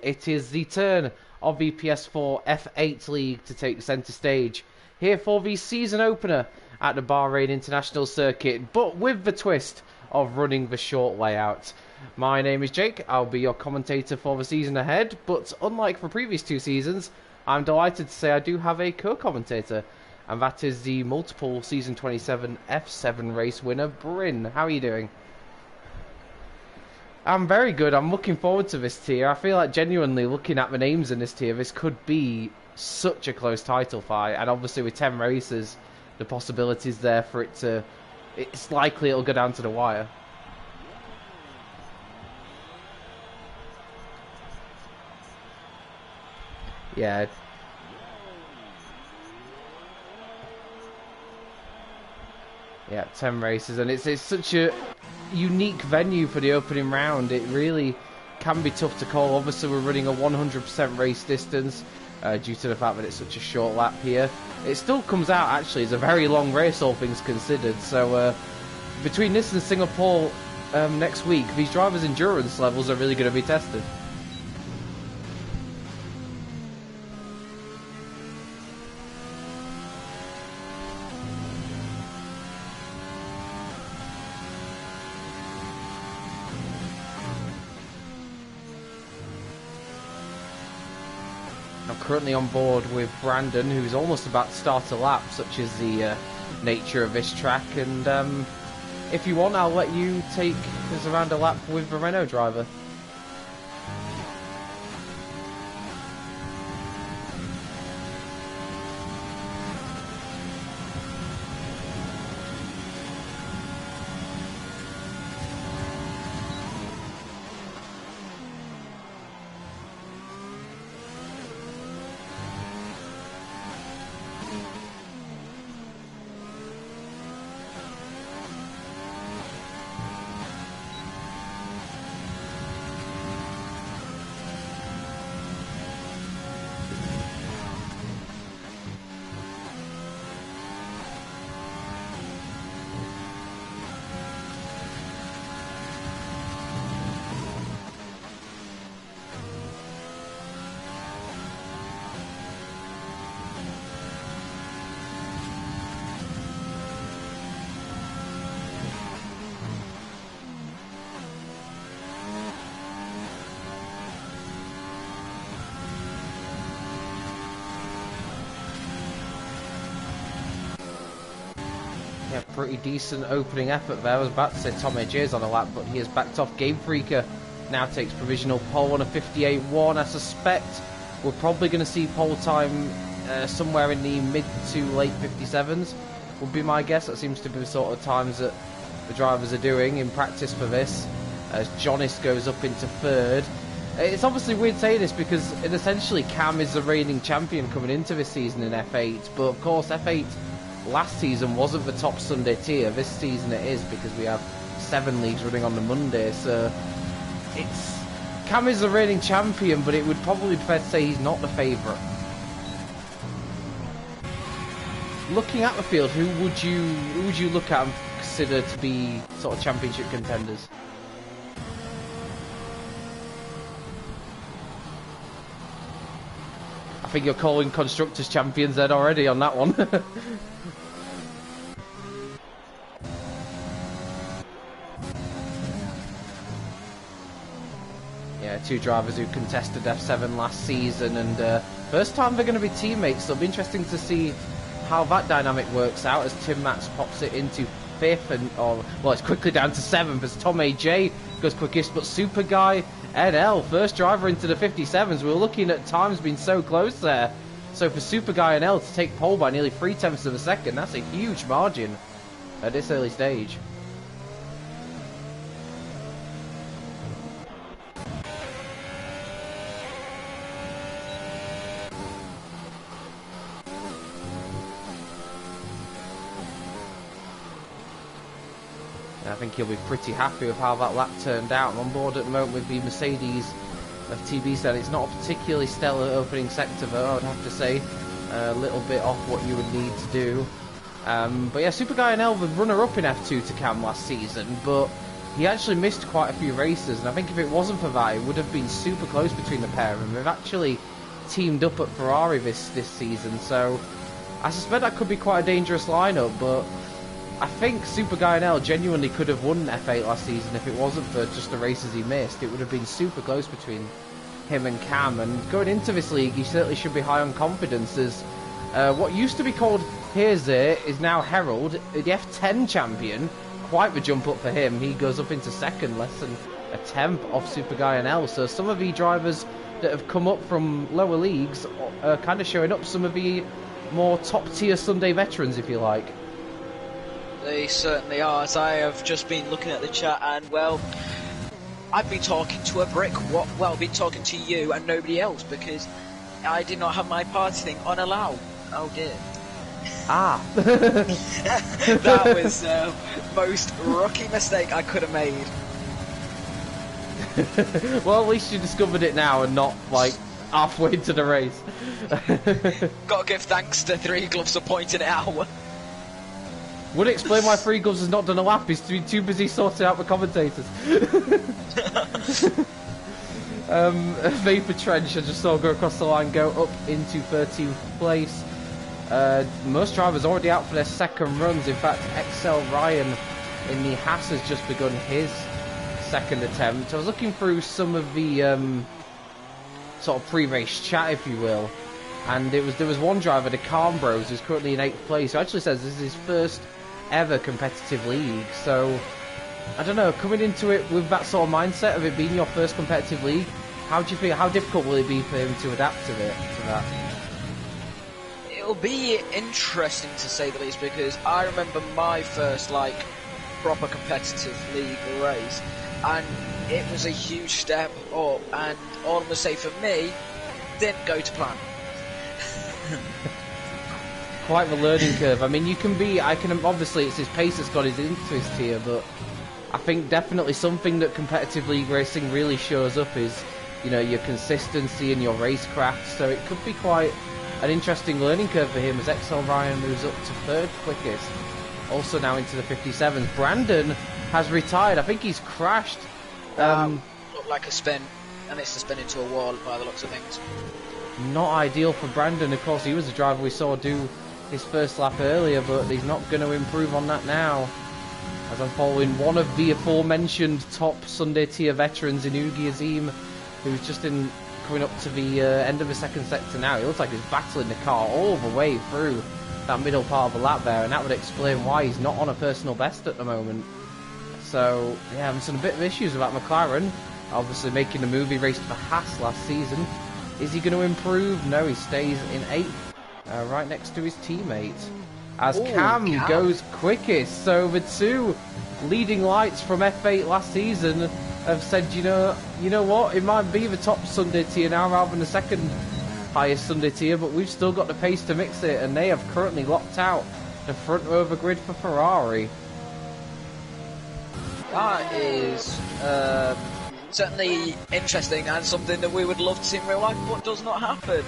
It is the turn of the PS4 F8 League to take centre stage here for the season opener at the Bahrain International Circuit, but with the twist of running the short layout. My name is Jake, I'll be your commentator for the season ahead, but unlike the previous two seasons, I'm delighted to say I do have a co-commentator, and that is the multiple Season 27 F7 race winner, Bryn. How are you doing? I'm very good. I'm looking forward to this tier. I feel like genuinely looking at the names in this tier, this could be such a close title fight. And obviously with 10 races, the possibilities there for it to... It's likely it'll go down to the wire. Yeah. Yeah, 10 races. And it's such a unique venue for the opening round. It really can be tough to call. Obviously we're running a 100% race distance due to the fact that it's such a short lap here. It still comes out actually as a very long race, all things considered. So between this and Singapore next week, these drivers' endurance levels are really going to be tested. I'm currently on board with Brandon, who's almost about to start a lap, such is the nature of this track. And if you want, I'll let you take us around a lap with the Renault driver. Yeah, pretty decent opening effort there. I was about to say Tommy J's on a lap, but he has backed off. Game Freaker now takes provisional pole on a 58.1. I suspect we're probably going to see pole time somewhere in the mid to late 57s, would be my guess. That seems to be the sort of times that the drivers are doing in practice for this, as Jonas goes up into third. It's obviously weird saying this because essentially Cam is the reigning champion coming into this season in F8, but of course F8 last season wasn't the top Sunday tier. This season it is, because we have 7 leagues running on the Monday. So it's Cam is the reigning champion, but it would probably be fair to say he's not the favourite. Looking at the field, who would you look at and consider to be sort of championship contenders? I think you're calling constructors champions then already on that one. Yeah, 2 drivers who contested F7 last season, and first time they're going to be teammates, so it'll be interesting to see how that dynamic works out as Tim Matz pops it into 5th, and well, it's quickly down to 7th as Tom AJ goes quickest, but Super Guy NL, first driver into the 57s. We were looking at times being so close there. So for Super Guy NL to take pole by nearly 0.3 of a second, that's a huge margin at this early stage. I think he'll be pretty happy with how that lap turned out. I'm on board at the moment with the Mercedes of TB said. It's not a particularly stellar opening sector though, I'd have to say. A little bit off what you would need to do. But yeah, Super Guy and El, the runner-up in F2 to Cam last season, but he actually missed quite a few races, and I think if it wasn't for that, it would have been super close between the pair of them. They've actually teamed up at Ferrari this season, so I suspect that could be quite a dangerous lineup, but I think Super Guy NL genuinely could have won F8 last season if it wasn't for just the races he missed. It would have been super close between him and Cam, and going into this league, he certainly should be high on confidence, as what used to be called Here's It is now Herald, the F10 champion. Quite the jump up for him. He goes up into second, less than a tenth off Super Guy NL. So some of the drivers that have come up from lower leagues are kind of showing up, some of the more top tier Sunday veterans, if you like. They certainly are, as I have just been looking at the chat, and well, I've been talking to a brick. Well, I've been talking to you and nobody else, because I did not have my party thing on allow. Oh dear. Ah. That was the most rookie mistake I could have made. Well, at least you discovered it now and not, like, halfway into the race. Gotta give thanks to Three Gloves for pointing it out. Would it explain why Three Gloves has not done a lap? He's too busy sorting out the commentators. Vapor Trench, I just saw go across the line, go up into 13th place. Most drivers already out for their second runs. In fact, XL Ryan in the Haas has just begun his second attempt. I was looking through some of the sort of pre-race chat, if you will, and there was one driver, the Calm Bros, who's currently in 8th place, who actually says this is his first ever competitive league. So I don't know, coming into it with that sort of mindset of it being your first competitive league, how do you feel? How difficult will it be for him to adapt to that? It'll be interesting to say the least, because I remember my first proper competitive league race, and it was a huge step up, and all I'm gonna say for me, didn't go to plan. Quite the learning curve. I mean, obviously it's his pace that's got his into his tier, but I think definitely something that competitive league racing really shows up is, you know, your consistency and your racecraft. So it could be quite an interesting learning curve for him as XL Ryan moves up to 3rd quickest. Also now into the 57th. Brandon has retired. I think he's crashed. Looked like a spin, and it's a spin into a wall by the looks of things. Not ideal for Brandon. Of course, he was the driver we saw do his first lap earlier, but he's not going to improve on that now. As I'm following one of the aforementioned top Sunday tier veterans in Ugi Azim, who's just coming up to the end of the second sector now. He looks like he's battling the car all the way through that middle part of the lap there, and that would explain why he's not on a personal best at the moment. So, yeah, I'm seeing a bit of issues about McLaren. Obviously making the movie race to the Haas last season. Is he going to improve? No, he stays in 8th, right next to his teammate. As Cam goes quickest, so the two leading lights from F8 last season have said, you know what, it might be the top Sunday tier now rather than the second highest Sunday tier, but we've still got the pace to mix it, and they have currently locked out the front row of the grid for Ferrari. That is certainly interesting, and something that we would love to see in real life, but does not happen.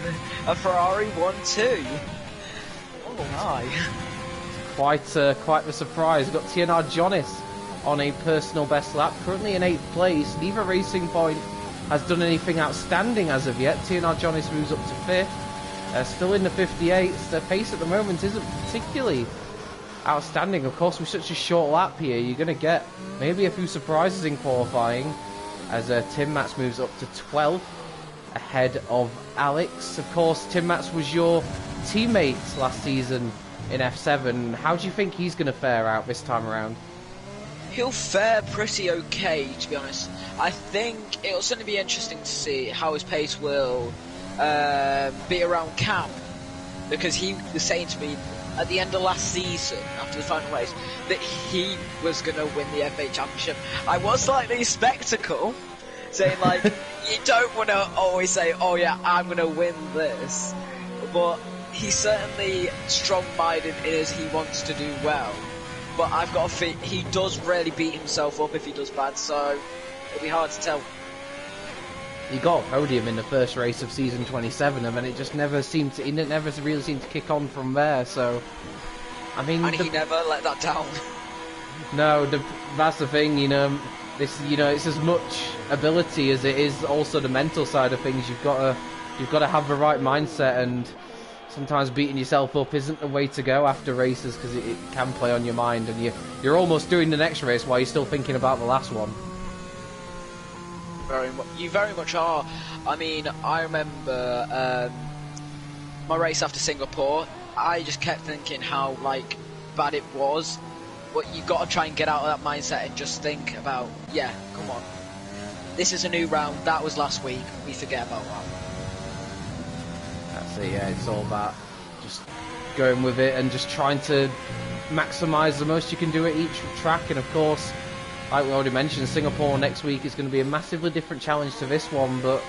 A Ferrari 1-2. Oh my. Quite the surprise. Got TNR Jonas on a personal best lap, currently in 8th place. Neither Racing Point has done anything outstanding as of yet. TNR Jonas moves up to 5th, still in the 58th. Their pace at the moment isn't particularly outstanding. Of course, with such a short lap here, you're going to get maybe a few surprises in qualifying, as Tim Matz moves up to 12th, ahead of Alex. Of course, Tim Matz was your teammate last season in F7. How do you think he's going to fare out this time around? He'll fare pretty okay, to be honest. I think it'll certainly be interesting to see how his pace will be around Cam, because he was saying to me at the end of last season, after the final race, that he was going to win the F8 Championship. I was slightly skeptical, saying like, you don't want to always say, oh yeah, I'm going to win this, but he's certainly strong-minded as he wants to do well. But I've got a feeling he does really beat himself up if he does bad, so it'll be hard to tell. He got a podium in the first race of season 27, and then it just never seemed to, really seemed to kick on from there. So, I mean, and he never let that down. No, that's the thing. You know, this, you know, it's as much ability as it is also the mental side of things. You've got to have the right mindset, and sometimes beating yourself up isn't the way to go after races, because it can play on your mind, and you're almost doing the next race while you're still thinking about the last one. You very much are. I mean, I remember my race after Singapore. I just kept thinking how like bad it was. But you got to try and get out of that mindset and just think about, yeah, come on. This is a new round. That was last week. We forget about that. That's it. Yeah, it's all about just going with it and just trying to maximise the most you can do at each track. And of course, like we already mentioned, Singapore next week is going to be a massively different challenge to this one, but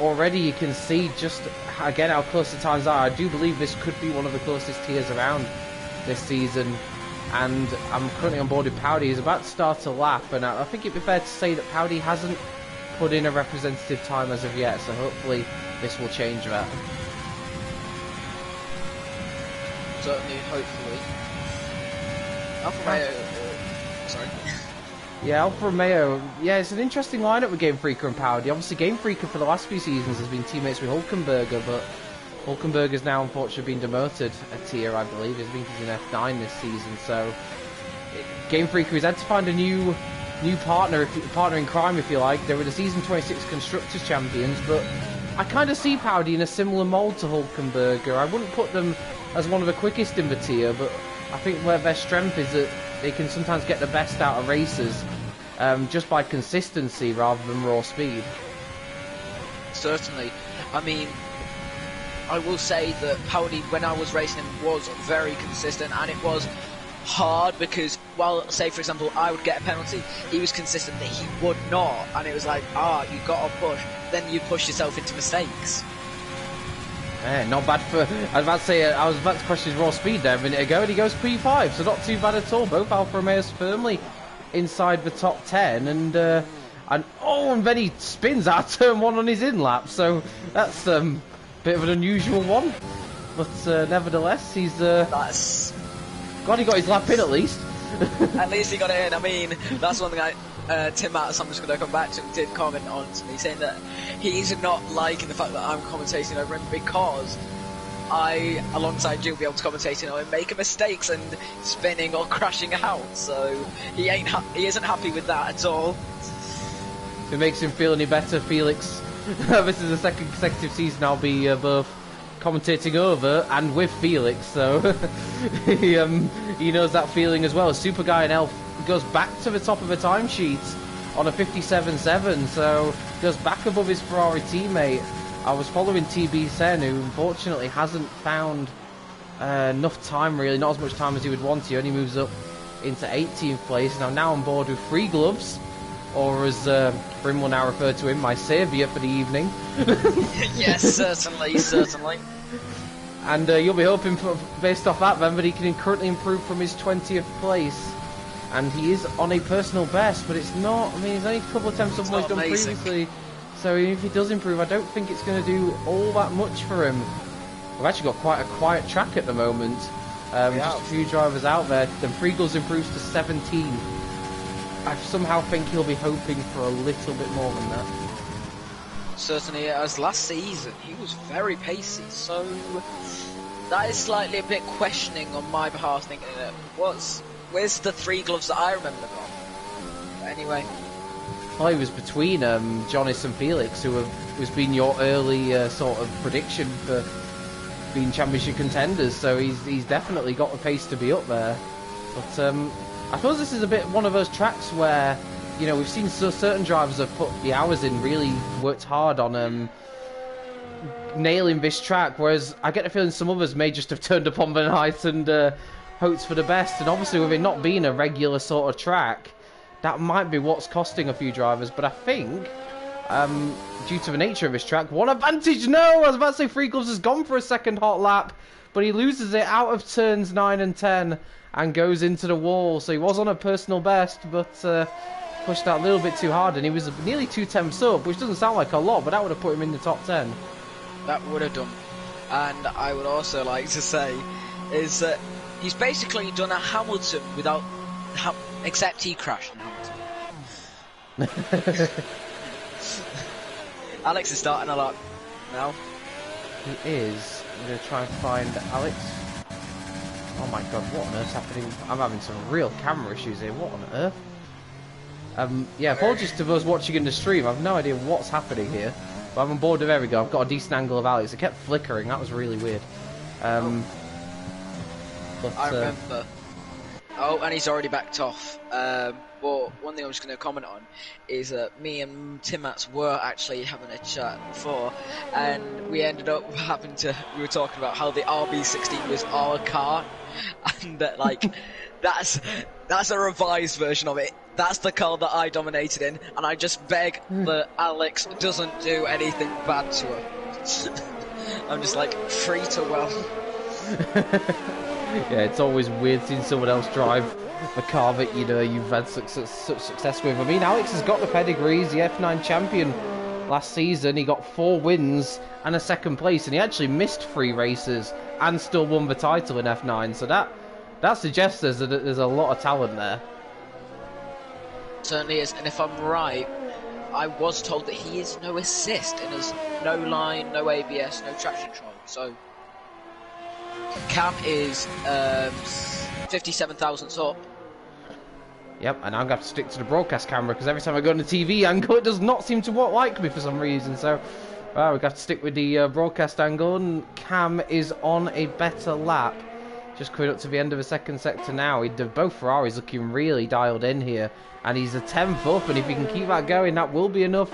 already you can see just, again, how close the times are. I do believe this could be one of the closest tiers around this season, and I'm currently on board with Powdy. He's about to start a lap, and I think it'd be fair to say that Powdy hasn't put in a representative time as of yet, so hopefully this will change that. Certainly, hopefully. Alfa Romeo, sorry. Yeah, Alfa Romeo. Yeah, it's an interesting lineup with Game Freaker and Powdy. Obviously, Game Freaker for the last few seasons has been teammates with Hulkenberger, but Hulkenberger's now unfortunately been demoted a tier, I believe. I think he's in F9 this season, so Game Freaker has had to find a new partner in crime, if you like. They were the season 26 Constructors Champions, but I kind of see Powdy in a similar mould to Hulkenberger. I wouldn't put them as one of the quickest in the tier, but I think where their strength is that they can sometimes get the best out of races just by consistency rather than raw speed. Certainly. I mean, I will say that Powdy, when I was racing him, was very consistent, and it was hard because, well, say for example, I would get a penalty, he was consistent that he would not, and it was like, you got to push, then you push yourself into mistakes. Yeah, not bad for. I was about to question his raw speed there a minute ago, and he goes P5, so not too bad at all. Both Alfa Romeos firmly inside the top 10, and then he spins out turn 1 on his in lap, so that's bit of an unusual one. But nevertheless, he's God, he got his lap in at least. At least he got it in. I mean, that's one thing Tim Mattis, I'm just going to come back to him, did comment on to me, saying that he's not liking the fact that I'm commentating over him because I, alongside you, will be able to commentate on him making mistakes and spinning or crashing out. So he isn't happy with that at all. If it makes him feel any better, Felix, this is the second consecutive season I'll be both commentating over and with Felix, so he knows that feeling as well. Super Guy and Elf goes back to the top of the timesheet on a 57.7, so goes back above his Ferrari teammate. I was following TB Sen, who unfortunately hasn't found enough time, really, not as much time as he would want. He only moves up into 18th place, and I'm now on board with Free Gloves, or as Brim will now refer to him, my saviour for the evening. Yes, certainly. And you'll be hoping, based off that, then, that he can currently improve from his 20th place. And he is on a personal best, but it's not. I mean, he's only a couple of attempts on what he's done previously. So even if he does improve, I don't think it's going to do all that much for him. We've actually got quite a quiet track at the moment. Just a few drivers out there. Then Freagles improves to 17. I somehow think he'll be hoping for a little bit more than that. Certainly, as last season, he was very pacey, so that is slightly a bit questioning on my behalf, thinking that where's the Three Gloves that I remember from? But anyway. Well, he was between Jonas and Felix, who has been your early sort of prediction for being championship contenders, so he's definitely got the pace to be up there. But I suppose this is a bit one of those tracks where, you know, we've seen certain drivers have put the hours in, really worked hard on nailing this track, whereas I get the feeling some others may just have turned up on the night and hoped for the best. And obviously with it not being a regular sort of track, that might be what's costing a few drivers. But I think, due to the nature of this track, what advantage? No, I was about to say Free Gloves has gone for a second hot lap, but he loses it out of turns 9 and 10 and goes into the wall. So he was on a personal best, but pushed out a little bit too hard, and he was nearly 2 tenths up, which doesn't sound like a lot, but that would have put him in the top 10. That would have done. And I would also like to say is that he's basically done a Hamilton without, except he crashed in Hamilton. Alex is starting a lot now. He is. I'm going to try and find Alex. Oh my god, what on earth's happening? I'm having some real camera issues here. What on earth? Yeah, apologies to those watching in the stream. I've no idea what's happening here. But I'm on board with, there we go. I've got a decent angle of Alex. It kept flickering. That was really weird. But, I remember. Oh, and he's already backed off. But one thing I'm just going to comment on is that me and Timats were actually having a chat before, and we ended up we were talking about how the RB16 was our car, and that, like, that's a revised version of it. That's the car that I dominated in, and I just beg that Alex doesn't do anything bad to her. I'm just like, free to well. Yeah, it's always weird seeing someone else drive the car that you've had such success with. I mean, Alex has got the pedigree. He's the F9 champion last season. He got 4 wins and a 2nd place, and he actually missed 3 races and still won the title in F9. So that suggests there's a lot of talent there. Certainly is, and if I'm right, I was told that he is no assist and has no line, no ABS, no traction control. So Cam is 57 thousandths up. Yep, and I'm going to have to stick to the broadcast camera because every time I go on the TV angle, it does not seem to like me for some reason. So, well, we've got to stick with the broadcast angle, and Cam is on a better lap. Just coming up to the end of the 2nd sector now. Both Ferraris looking really dialed in here, and he's a 10th up, and if he can keep that going, that will be enough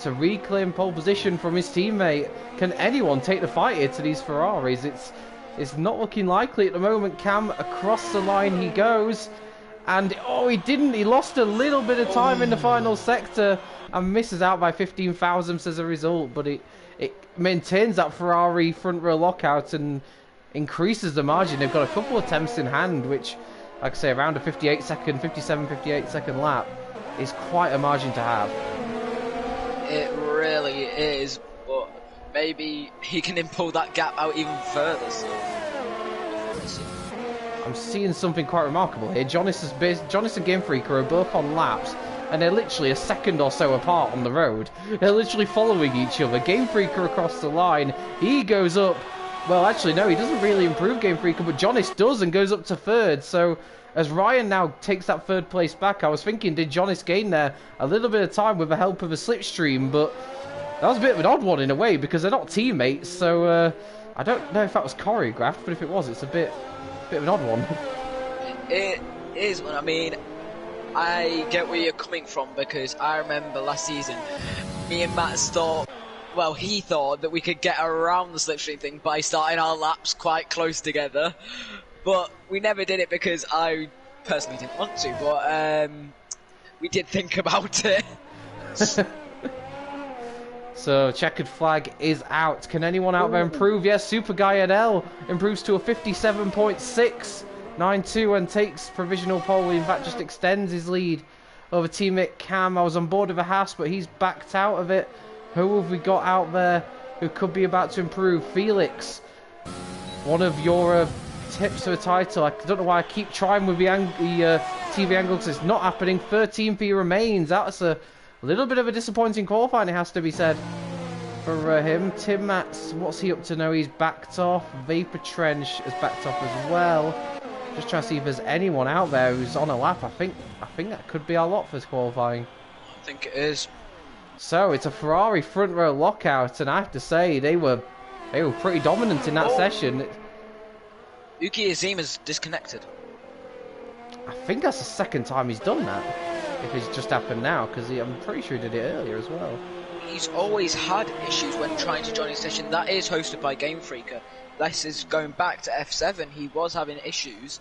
to reclaim pole position from his teammate. Can anyone take the fight here to these Ferraris? It's not looking likely at the moment. Cam, across the line he goes. And, oh, he didn't. He lost a little bit of time in the final sector and misses out by 15 thousandths as a result. But it maintains that Ferrari front row lockout and increases the margin. They've got a couple of attempts in hand, which, like I say, around a 57, 58 second lap is quite a margin to have. It really is, but maybe he can pull that gap out even further. So. I'm seeing something quite remarkable here. Jonas and Game Freaker are both on laps, and they're literally a second or so apart on the road. They're literally following each other. Game Freaker across the line, he goes up. Well, actually, no, he doesn't really improve Game Freaker, but Jonas does and goes up to 3rd. So, as Ryan now takes that 3rd place back, I was thinking, did Jonas gain there a little bit of time with the help of a slipstream? But that was a bit of an odd one in a way, because they're not teammates. So, I don't know if that was choreographed, but if it was, it's a bit of an odd one. It is. I mean, I get where you're coming from, because I remember last season, me and Matt thought, well, he thought that we could get around the slipstream thing by starting our laps quite close together, but we never did it because I personally didn't want to, but we did think about it. So, checkered flag is out. Can anyone out there improve? Yes, Super Guy NL improves to a 57.692 and takes provisional pole. In fact, just extends his lead over teammate Cam. I was on board with a Haas, but he's backed out of it. Who have we got out there who could be about to improve? Felix, one of your tips for the title. I don't know why I keep trying with the TV angle because it's not happening. 13p remains. That's a little bit of a disappointing qualifying, it has to be said, for him. Tim Matz, what's he up to now? He's backed off. Vapor Trench is backed off as well. Just trying to see if there's anyone out there who's on a lap. I think that could be our lot for this qualifying. I think it is. So it's a Ferrari front row lockout, and I have to say they were pretty dominant in that session. Yuki Azima's disconnected. I think that's the 2nd time he's done that. If it's just happened now, because I'm pretty sure he did it earlier as well. He's always had issues when trying to join his session. That is hosted by Game Freaker. This is going back to F7. He was having issues.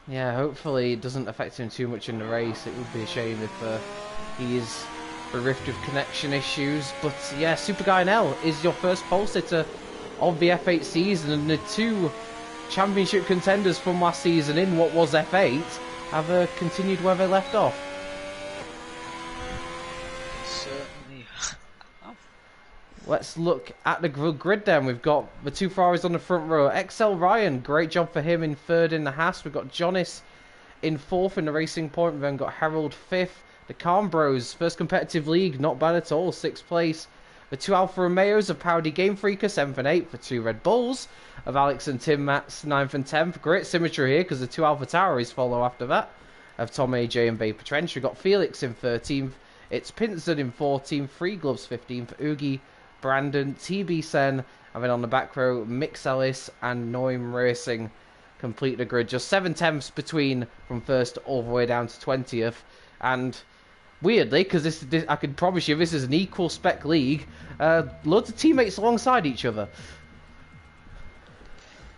Yeah, hopefully it doesn't affect him too much in the race. It would be a shame if he is bereft of connection issues. But yeah, Super Guy NL is your first pole sitter of the F8 season, and the 2 championship contenders from last season in what was F8 have continued where they left off. Certainly. Let's look at the grid then. We've got the 2 Ferraris on the front row. XL Ryan, great job for him in 3rd in the Haas. We've got Jonas in 4th in the Racing Point. We've then got Herald 5th. The Calm Bros, first competitive league, not bad at all, 6th place. The 2 Alfa Romeos of Powdy Game Freaker, 7th and 8th. The 2 Red Bulls of Alex and Tim Mats, 9th and 10th. Great symmetry here because the 2 Alpha Tauris follow after that, of Tom AJ and Vapor Trench. We've got Felix in 13th. It's Pinson in 14th. Free Gloves 15th. Oogie, Brandon, TB Sen. And then on the back row, Mix Ellis and Noim Racing complete the grid. Just 7 tenths between from 1st all the way down to 20th. And weirdly, because this, I can promise you this is an equal spec league, loads of teammates alongside each other.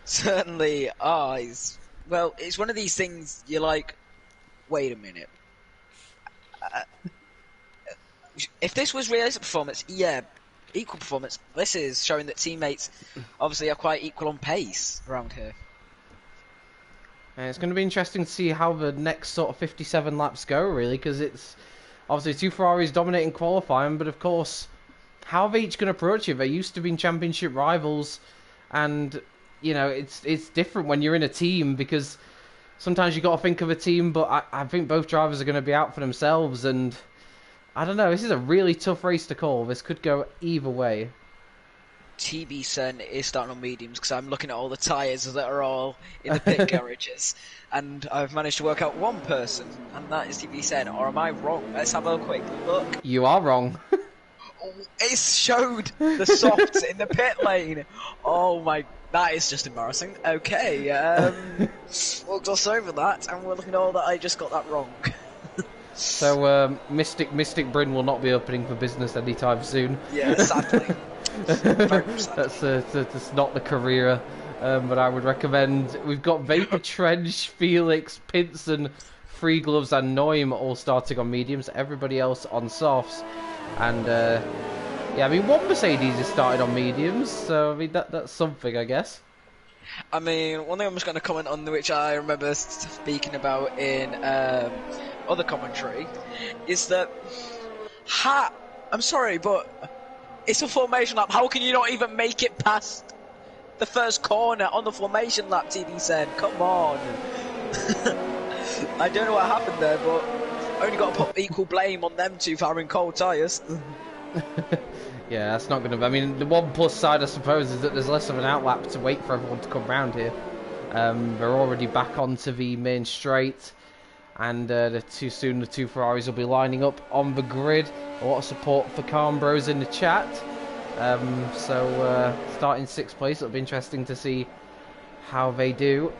Certainly are. Well, it's one of these things you're like, wait a minute. If this was realistic performance, yeah, equal performance. This is showing that teammates obviously are quite equal on pace around here. And it's going to be interesting to see how the next sort of 57 laps go, really, because it's obviously 2 Ferraris dominating qualifying, but of course, how are they each going to approach it? They used to be championship rivals, and you know, it's different when you're in a team, because sometimes you got to think of a team, but I think both drivers are going to be out for themselves, and I don't know, this is a really tough race to call. This could go either way. TB Sen is starting on mediums because I'm looking at all the tyres that are all in the pit garages, and I've managed to work out one person, and that is TB Sen. Or am I wrong? Let's have a quick look. You are wrong. It showed the softs in the pit lane. Oh my, that is just embarrassing. Okay, we'll gloss over that, and we're looking at all that I just got that wrong. So Mystic Bryn will not be opening for business anytime soon. Yeah, sadly. That's not the career, but I would recommend. We've got Vapor Trench, Felix, Pinson, Free Gloves, and Noim all starting on mediums. Everybody else on softs, and yeah, I mean, one Mercedes is started on mediums, so I mean that's something, I guess. I mean, one thing I'm just going to comment on, which I remember speaking about in other commentary, is that I'm sorry, but it's a formation lap. How can you not even make it past the first corner on the formation lap, TB said? Come on. I don't know what happened there, but only got to put equal blame on them two for having cold tyres. Yeah, that's not going to... I mean, the one plus side, I suppose, is that there's less of an outlap to wait for everyone to come round here. They're already back onto the main straight, and the two Ferraris will be lining up on the grid. A lot of support for Calm Bros in the chat. So starting 6th place, it'll be interesting to see how they do.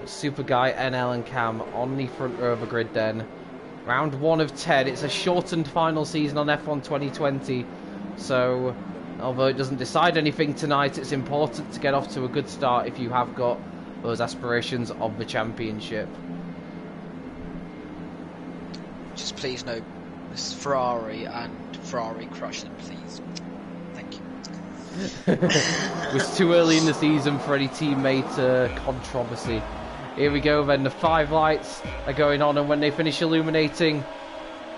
Super Guy, NL and Cam on the front row of the grid then. Round 1 of 10. It's a shortened final season on F1 2020. So, although it doesn't decide anything tonight, it's important to get off to a good start if you have got those aspirations of the championship. Just please no this Ferrari and Ferrari crush them, please. Thank you. It was too early in the season for any teammate controversy. Here we go then, the 5 lights are going on, and when they finish illuminating,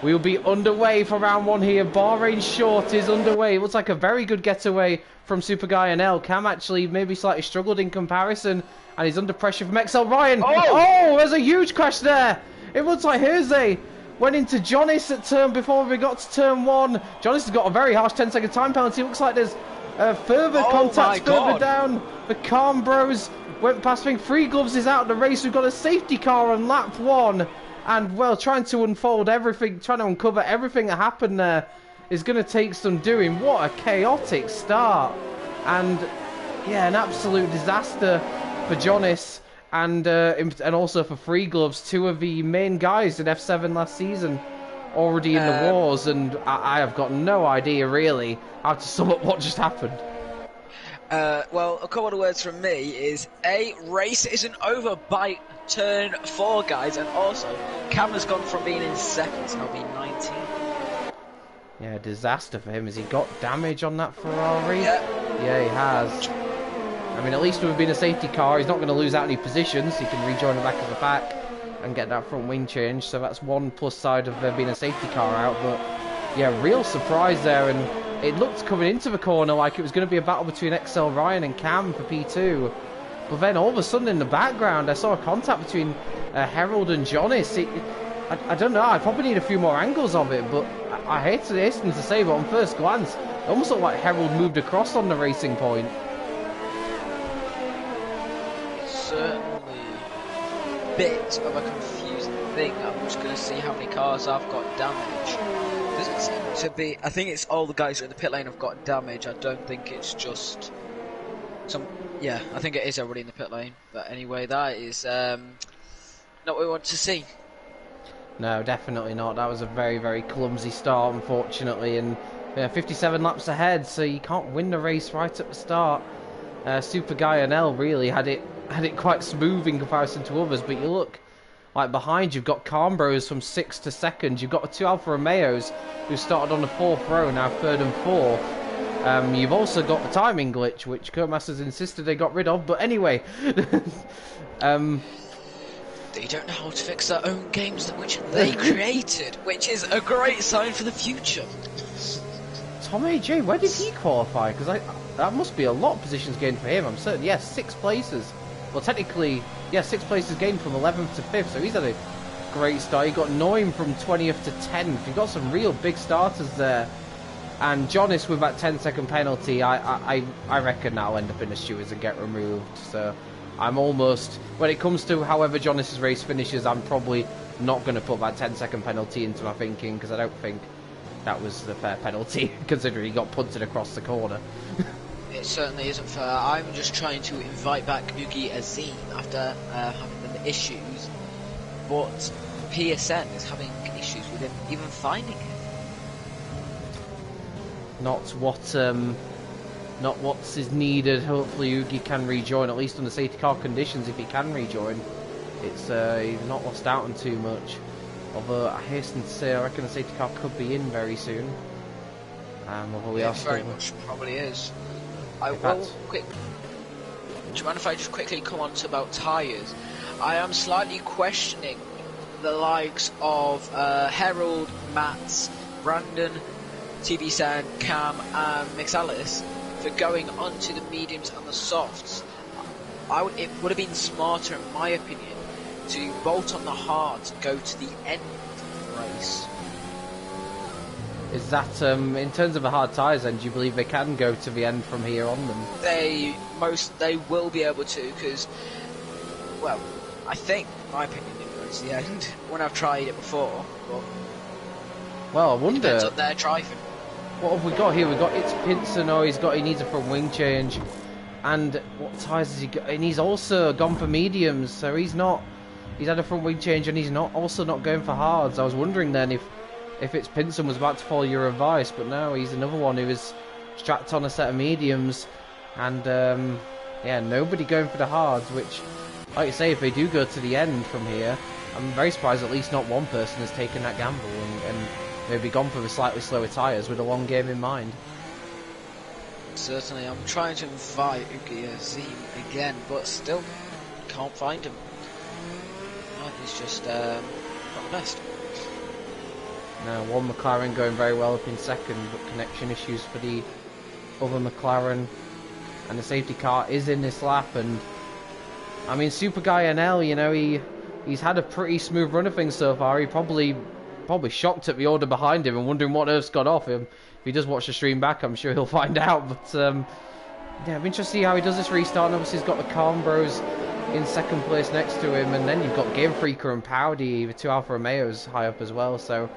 we'll be underway for round 1 here. Bahrain Short is underway. It looks like a very good getaway from Super Guy and L. Cam actually maybe slightly struggled in comparison, and he's under pressure from XL Ryan. Oh, there's a huge crash there. It looks like Hersey went into Jonas at turn before we got to turn 1. Jonas has got a very harsh 10-second time penalty. It looks like there's further contact further down. The Calm Bros went past. I think Free Gloves is out of the race. We've got a safety car on lap 1. And, well, trying to unfold everything, trying to uncover everything that happened there is going to take some doing. What a chaotic start. And, yeah, an absolute disaster for Jonas and also for Free Gloves, 2 of the main guys in F7 last season already in the wars. And I have got no idea, really, how to sum up what just happened. Well, a couple of words from me is, race isn't over by turn 4, guys, and also, Cam has gone from being in 2nd to now being 19. Yeah, disaster for him. Has he got damage on that Ferrari? Yeah, he has. I mean, at least with being a safety car, he's not going to lose out any positions. He can rejoin the back of the pack and get that front wing change, so that's one plus side of there being a safety car out. But, yeah, real surprise there, and it looked coming into the corner like it was going to be a battle between XL Ryan and Cam for P2. But then all of a sudden in the background, I saw a contact between Harold and Jonas. I don't know, I probably need a few more angles of it, but I hate to hasten to say, but on first glance, it almost looked like Harold moved across on the racing point. Certainly a bit of a confusing thing. I'm just going to see how many cars I've got damage. Doesn't seem to be. I think it's all the guys in the pit lane have got damage. I don't think it's just some. Yeah, I think it is everybody in the pit lane. But anyway, that is not what we want to see. No, definitely not. That was a very, very clumsy start, unfortunately, and 57 laps ahead, so you can't win the race right at the start. Super Guy and L really had it quite smooth in comparison to others, but you look like behind you've got Carmbros from 6th to 2nd. You've got the 2 Alfa Romeos who started on the 4th row, now 3rd and 4th. You've also got the timing glitch, which Kurt Masters insisted they got rid of, but anyway. They don't know how to fix their own games which they created, which is a great sign for the future. Tom AJ, where did he qualify? Because that must be a lot of positions gained for him. I'm certain. Yes, 6 places. Well, technically, yeah, 6 places gained from 11th to 5th. So he's had a great start. You got Noim from 20th to 10th. You've got some real big starters there. And Jonas with that 10-second penalty, I reckon that'll end up in the stewards and get removed. So I'm almost, when it comes to however Jonas's race finishes, I'm probably not going to put that 10-second penalty into my thinking, because I don't think that was the fair penalty, considering he got punted across the corner. It certainly isn't fair. I'm just trying to invite back Ugi Azim after having them issues, but PSN is having issues with him even finding him. Not what's is needed. Hopefully Ugi can rejoin, at least under safety car conditions. If he can rejoin, it's he's not lost out on too much. Although I hasten to say, I reckon the safety car could be in very soon. Although we are still very much probably is. I will quick. Do you mind if I just quickly come on to about tyres? I am slightly questioning the likes of Harold, Mats, Brandon, TV San, Cam, and Mixalis for going onto the mediums and the softs. It would have been smarter, in my opinion, to bolt on the hards and go to the end of the race. Is that, in terms of the hard tyres then, do you believe they can go to the end from here on them? They will be able to, because, well, I think, in my opinion, it goes to the end when I've tried it before, but well, I wonder. It depends on their driving. What have we got here? We've got it's Pinson. Oh, he needs a front wing change. And what tyres has he got? And he's also gone for mediums, so he's had a front wing change and he's also not going for hards. I was wondering then if it's Pinson was about to follow your advice, but no, he's another one who is strapped on a set of mediums. And yeah, nobody going for the hards, which, like you say, if they do go to the end from here, I'm very surprised at least not one person has taken that gamble and maybe gone for the slightly slower tyres with a long game in mind. Certainly, I'm trying to invite Ugi Azim again, but still can't find him. No, he's just not the best. Now, one McLaren going very well up in second, but connection issues for the other McLaren. And the safety car is in this lap, and I mean, Super Guy NL, you know, he's had a pretty smooth run of things so far. He probably shocked at the order behind him and wondering what earth's got off him. If he does watch the stream back, I'm sure he'll find out. But yeah, I'm interested to see how he does this restart. And obviously, he's got the Calm Bros in second place next to him, and then you've got Game Freaker and Powdy, the 2 Alfa Romeos high up as well. So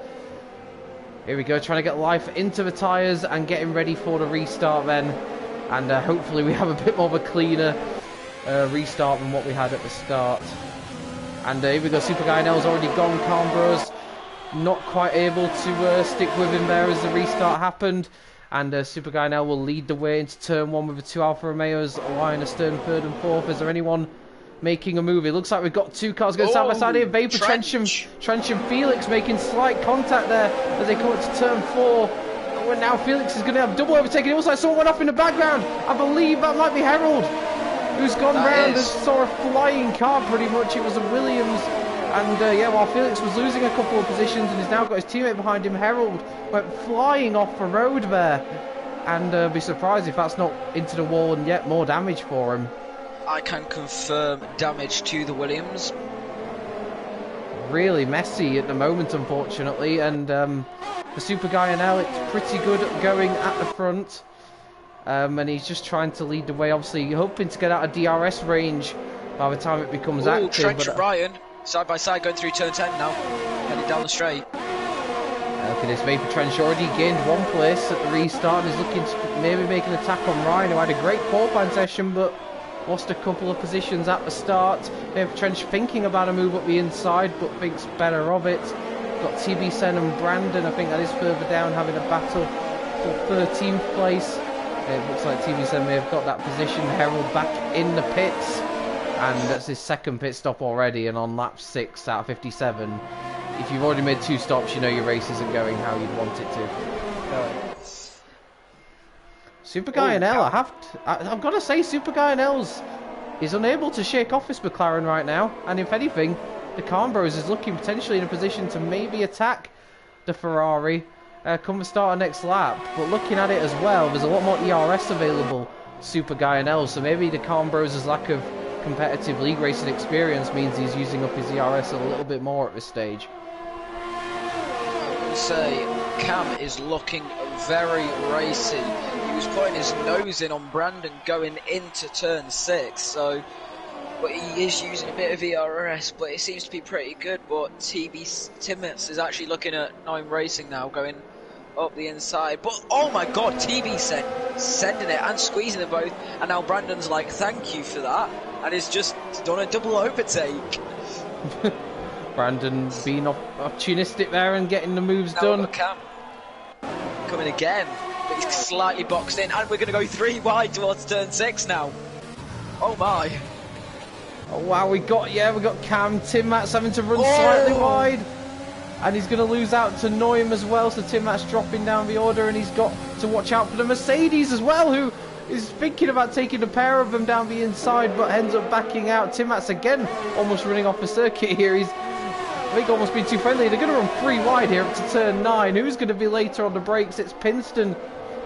here we go, trying to get life into the tyres and getting ready for the restart then. And hopefully we have a bit more of a cleaner restart than what we had at the start. And here we go, Super Guy Nell's already gone. Calm Bros not quite able to stick with him there as the restart happened. And Super Guy Nell will lead the way into turn 1 with the 2 Alfa Romeos lying astern 3rd and 4th. Is there anyone making a move? It looks like we've got 2 cars going side by side here. Vapor Trench and Felix making slight contact there as they come into turn 4. When now Felix is going to have double overtaking. It looks like someone went off in the background. I believe that might be Harold, who's gone round and saw a flying car pretty much. It was a Williams. And yeah, while Felix was losing a couple of positions and has now got his teammate behind him, Harold went flying off the road there. And be surprised if that's not into the wall and yet more damage for him. I can confirm damage to the Williams. Really messy at the moment, unfortunately, and the Super Guy NL, it's pretty good at going at the front, and he's just trying to lead the way, obviously hoping to get out of DRS range by the time it becomes active. Trench and Ryan, side by side, going through turn 10 now, heading down the straight. Look at this, Vapor Trench already gained one place at the restart, and is looking to maybe make an attack on Ryan, who had a great qualifying session, but lost a couple of positions at the start. Vapor Trench thinking about a move up the inside, but thinks better of it. Got TB Sen and Brandon, I think that is further down, having a battle for 13th place. It looks like TB Sen may have got that position. Herald back in the pits, and that's his second pit stop already, and on lap 6 out of 57. If you've already made 2 stops, you know your race isn't going how you'd want it to. Super Guy NL, I've got to say, Super Guy NL's is unable to shake off this McLaren right now, and if anything, the Carnbros is looking potentially in a position to maybe attack the Ferrari come the start of next lap. But looking at it as well, there's a lot more ERS available, Super Guy NL, so maybe the Carnbros' lack of competitive league racing experience means he's using up his ERS a little bit more at this stage. I would say Cam is looking very racy. He was putting his nose in on Brandon going into turn 6, so but he is using a bit of ERS, but it seems to be pretty good. But Timmins is actually looking at 9 Racing now, going up the inside. But oh my god, TB sending it and squeezing them both, and now Brandon's like, thank you for that, and he's just done a double overtake. Brandon being opportunistic there and getting the moves now done. Cam coming again, but he's slightly boxed in, and we're going to go 3 wide towards turn 6 now. Oh my. Oh wow, we got Cam. Tim Matz having to run slightly wide, and he's going to lose out to Noim as well, so Tim Matz dropping down the order, and he's got to watch out for the Mercedes as well, who is thinking about taking a pair of them down the inside, but ends up backing out. Tim Matz again almost running off the circuit here. He's, I think, almost been too friendly. They're going to run 3 wide here up to turn 9. Who's going to be later on the brakes? It's Pinson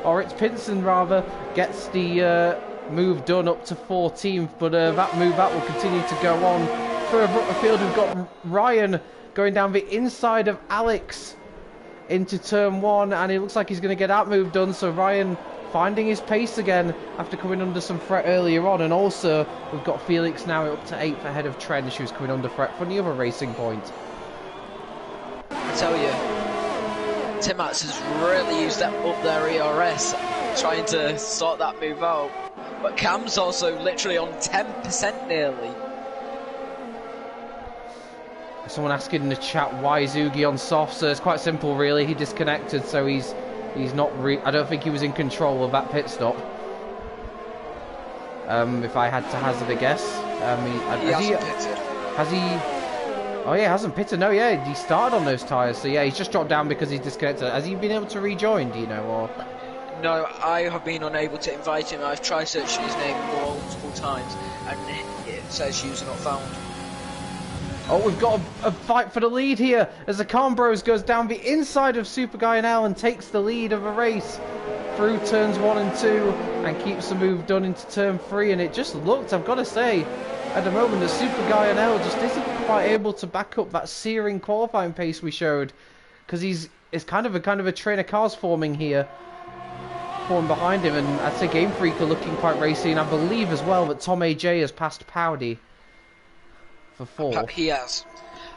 rather, gets the move done up to 14th, but that will continue to go on. Further up the field, we've got Ryan going down the inside of Alex into turn 1, and it looks like he's going to get that move done, so Ryan finding his pace again after coming under some threat earlier on. And also we've got Felix now up to 8th ahead of Trench, who's coming under threat from the other racing point. I tell you, Tim Matz has really used that up their ERS, trying to sort that move out. But Cam's also literally on 10% nearly. Someone asking in the chat, why is Ugi on soft? So it's quite simple really, he disconnected, so he's not I don't think he was in control of that pit stop. If I had to hazard a guess. Has he? Oh yeah, hasn't pitted. No, yeah, he started on those tyres, so yeah, he's just dropped down because he's disconnected. Has he been able to rejoin, do you know, or? No, I have been unable to invite him. I've tried searching his name multiple times, and it says user not found. Oh, we've got a fight for the lead here as the Carnbros goes down the inside of Super Guy NL and takes the lead of a race through turns 1 and 2 and keeps the move done into turn 3. And it just looked, I've got to say, at the moment that Super Guy NL just isn't quite able to back up that searing qualifying pace we showed, because it's kind of a train of cars forming here. Form behind him, and I'd say Game Freak are looking quite racy, and I believe as well that Tom AJ has passed Powdy for 4. He has.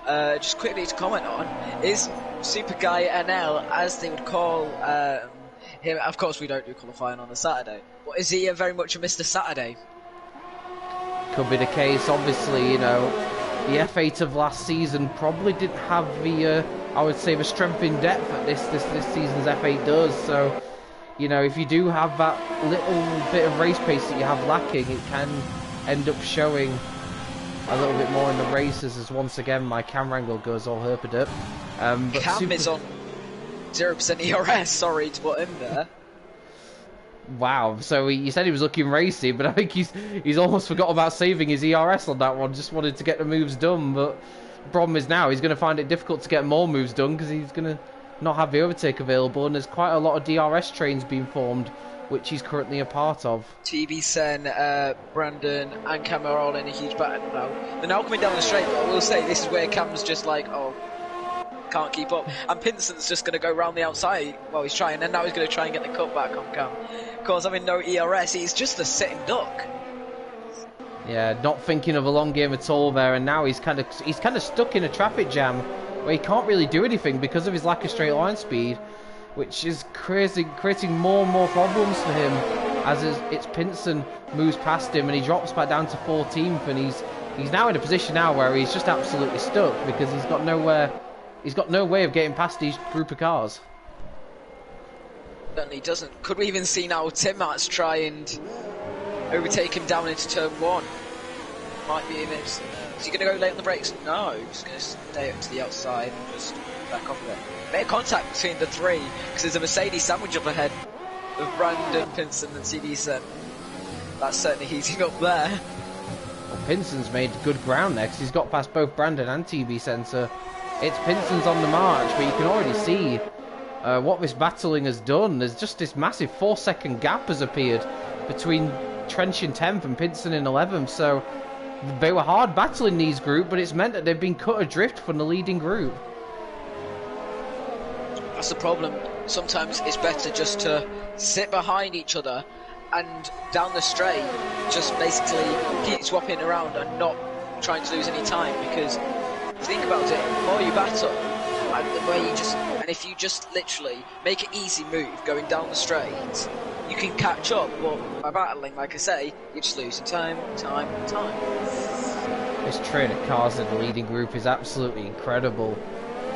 Just quickly to comment on, is Super Guy NL, as they would call him, of course we don't do qualifying on a Saturday, but is he very much a Mr. Saturday? Could be the case, obviously, you know, the F8 of last season probably didn't have the, I would say, the strength in depth that this season's F8 does, so you know, if you do have that little bit of race pace that you have lacking, it can end up showing a little bit more in the races, as once again my camera angle goes all herped. But Cam is on 0% ERS, sorry to put him there. Wow, so you said he was looking racy, but I think he's almost forgot about saving his ERS on that one, just wanted to get the moves done, but the problem is now he's going to find it difficult to get more moves done because he's going to not have the overtake available, and there's quite a lot of DRS trains being formed which he's currently a part of. TB Sen, Brandon, and Cam are all in a huge battle now. They're now coming down the straight, but I will say this is where Cam's just like, oh, can't keep up. And Pinson's just going to go round the outside while he's trying, and now he's going to try and get the cut back on Cam. Of course, having no ERS, he's just a sitting duck. Yeah, not thinking of a long game at all there, and now he's kind of stuck in a traffic jam where he can't really do anything because of his lack of straight line speed, which is creating more and more problems for him as it's Pinson moves past him and he drops back down to 14th, and he's now in a position now where he's just absolutely stuck because he's got no way of getting past these group of cars. Certainly doesn't. Could we even see now Tim Matz try and overtake him down into turn 1? Might be in it. Is he going to go late on the brakes? No, he's going to stay up to the outside and just back off of it. Bit of contact between the three, because there's a Mercedes sandwich up ahead of Brandon, Pinson and TB Sen. That's certainly heating up there. Well, Pinson's made good ground there, because he's got past both Brandon and TB Sen, so it's Pinson's on the march, but you can already see what this battling has done. There's just this massive 4-second gap has appeared between Trench in 10th and Pinson in 11th, so they were hard battling these group, but it's meant that they've been cut adrift from the leading group. That's the problem. Sometimes it's better just to sit behind each other and down the straight just basically keep swapping around and not trying to lose any time, because think about it, the more you battle and if you just literally make an easy move going down the straight, you can catch up, but by battling, like I say, you're just losing time. This train of cars in the leading group is absolutely incredible.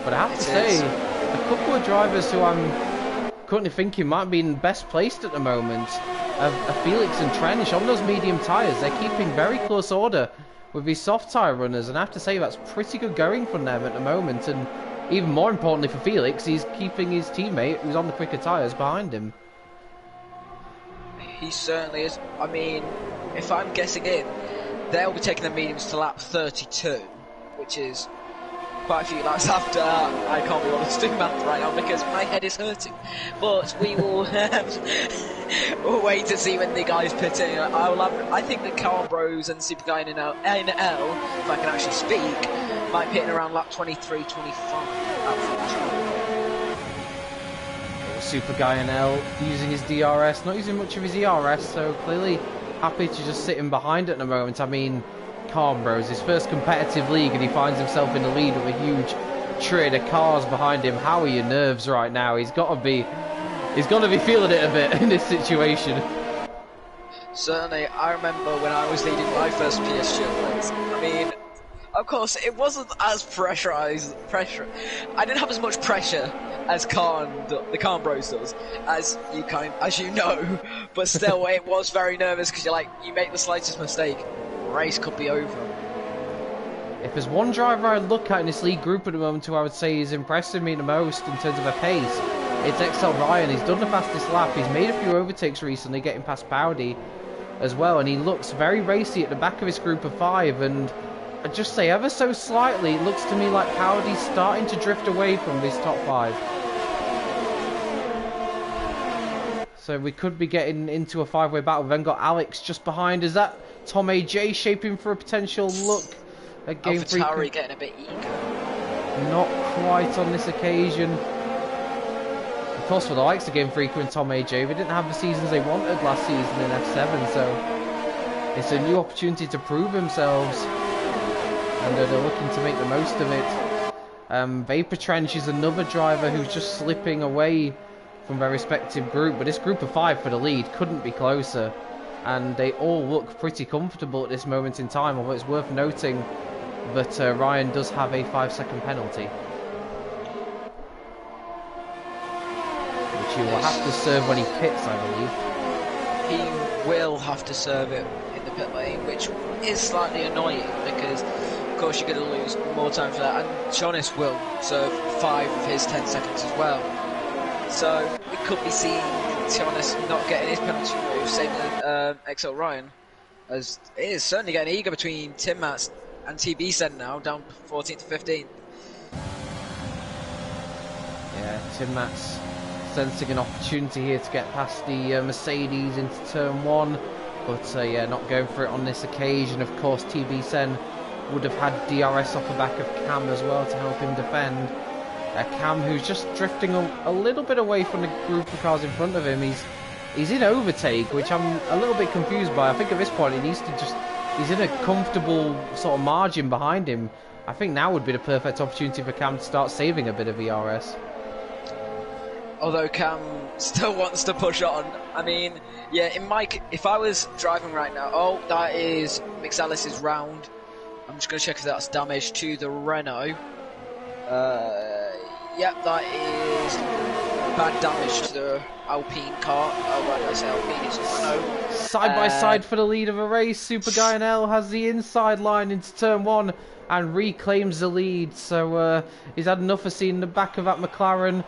But I have to say, a couple of drivers who I'm currently thinking might be in best placed at the moment are Felix and Trench on those medium tyres. They're keeping very close order with these soft tyre runners, and I have to say that's pretty good going from them at the moment. And even more importantly for Felix, he's keeping his teammate, who's on the quicker tyres, behind him. He certainly is. I mean, if I'm guessing in, they'll be taking the mediums to lap 32, which is quite a few laps after. I can't be honest doing math right now because my head is hurting. But we will we'll wait to see when the guys pit in. I think that Carl Bros and Super Guy in L, if I can actually speak, might pit in around lap 23, 25. Super Guy and L using his DRS, not using much of his ERS, so clearly happy to just sit in behind at the moment. I mean, Calm Bros, his first competitive league, and he finds himself in the lead with a huge train of cars behind him. How are your nerves right now? He's got to be feeling it a bit in this situation. Certainly, I remember when I was leading my first PSGL race. I mean, of course, it wasn't as pressurized. I didn't have as much pressure as the Khan Bros does, as you know. But still, it was very nervous because you make the slightest mistake, the race could be over. If there's one driver I'd look at in this league group at the moment who I would say is impressing me the most in terms of a pace, it's XL Ryan. He's done the fastest lap. He's made a few overtakes recently, getting past Powdy as well, and he looks very racy at the back of his group of 5. And I'd just say ever so slightly, it looks to me like Powdy's starting to drift away from this top 5. So we could be getting into a 5-way battle. We've then got Alex just behind. Is that Tom AJ shaping for a potential look at Game Freak? AlphaTauri getting a bit eager. Not quite on this occasion. Of course, for the likes of Game Freaker and Tom AJ, they didn't have the seasons they wanted last season in F7, so it's a new opportunity to prove themselves, and they're looking to make the most of it. Vapor Trench is another driver who's just slipping away from their respective group, but this group of 5 for the lead couldn't be closer, and they all look pretty comfortable at this moment in time, although it's worth noting that Ryan does have a 5-second penalty, which he will have to serve when he pits, I believe. He will have to serve it in the pit lane, which is slightly annoying because of course you're going to lose more time for that, and Jonas will serve 5 of his 10 seconds as well. So we could be seeing Jonas not getting his penalty move, same as XL Ryan, as it is certainly getting eager between Tim Matz and TB Sen now, down 14th to 15th. Yeah, Tim Matz sensing an opportunity here to get past the Mercedes into turn 1. But yeah, not going for it on this occasion. Of course, TB Sen would have had DRS off the back of Cam as well to help him defend. Cam, who's just drifting a little bit away from the group of cars in front of him. He's in overtake, which I'm a little bit confused by. I think at this point he needs to just... He's in a comfortable sort of margin behind him. I think now would be the perfect opportunity for Cam to start saving a bit of ERS. Although Cam still wants to push on. I mean, yeah, if I was driving right now... Oh, that is Mixalis' round. I'm just going to check if that's damage to the Renault. Yep, that is bad damage to the Alpine car. Oh, why did I say Alpine? It's Renault. Side by side for the lead of a race. Super Guy and L has the inside line into turn 1 and reclaims the lead. So he's had enough of seeing the back of that McLaren.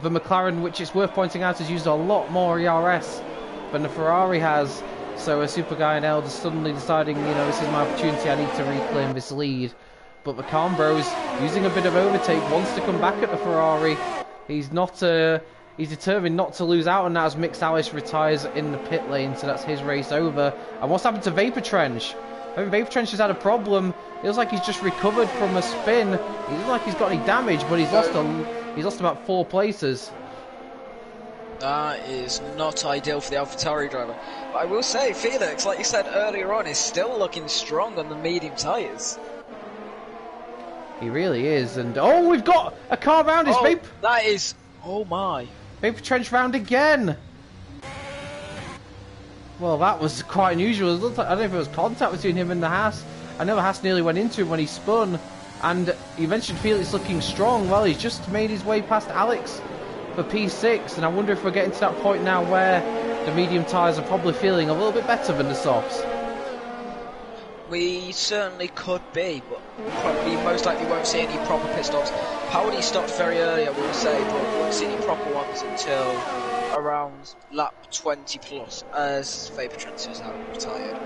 The McLaren, which it's worth pointing out, has used a lot more ERS than the Ferrari has. So Super Guy and L just suddenly deciding, you know, this is my opportunity, I need to reclaim this lead. But the Bros, using a bit of overtake, wants to come back at the Ferrari. He's not, he's determined not to lose out on that as Mixalis retires in the pit lane, so that's his race over. And what's happened to Vapor Trench? I mean, Vapor Trench has had a problem. It looks like he's just recovered from a spin. He doesn't look like he's got any damage, but he's lost about 4 places. That is not ideal for the AlphaTauri driver. But I will say, Felix, like you said earlier on, is still looking strong on the medium tyres. He really is, and oh, we've got a car round his Vapor. That is, oh my. Vapor Trench round again. Well, that was quite unusual. It looked like, I don't know if it was contact between him and the Haas. I know the Haas nearly went into him when he spun. And you mentioned Felix looking strong. Well, he's just made his way past Alex for P6, and I wonder if we're getting to that point now where the medium tyres are probably feeling a little bit better than the softs. We certainly could be, but probably most likely won't see any proper pit stops. Powdy stopped very early, I will say, but we won't see any proper ones until around lap 20 plus, as Vapor Trench has now retired.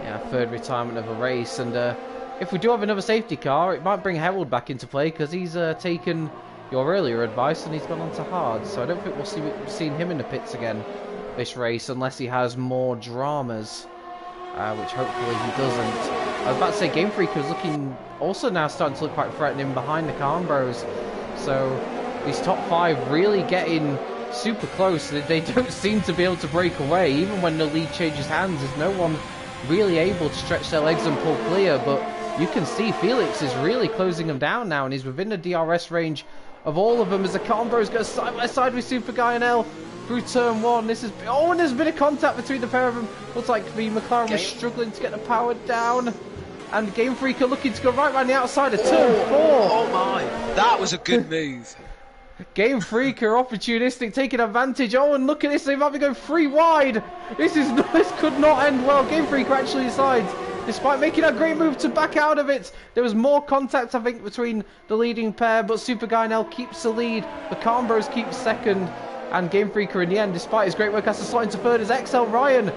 Yeah, 3rd retirement of a race, and if we do have another safety car, it might bring Harold back into play, because he's taken your earlier advice and he's gone on to hard, so I don't think we'll see him in the pits again this race, unless he has more dramas. Which hopefully he doesn't. I was about to say Game Freak was looking also now starting to look quite threatening behind the Bros. So these top 5 really getting super close. They don't seem to be able to break away. Even when the lead changes hands, there's no one really able to stretch their legs and pull clear. But you can see Felix is really closing them down now, and he's within the DRS range of all of them as the Bros go side by side with Super Guy and L. Through turn 1, this is... Oh, and there's been a contact between the pair of them. Looks like the McLaren was struggling to get the power down. And Game Freak are looking to go right around the outside of turn 4. Oh my, that was a good move. Game Freak are opportunistic, taking advantage. Oh, and look at this, they might be going 3 wide. This could not end well. Game Freak actually decides, despite making a great move to back out of it. There was more contact, I think, between the leading pair, but Super Guy now keeps the lead. The Bros keep 2nd. And Game Freaker in the end, despite his great work, has to slot into 3rd as XL Ryan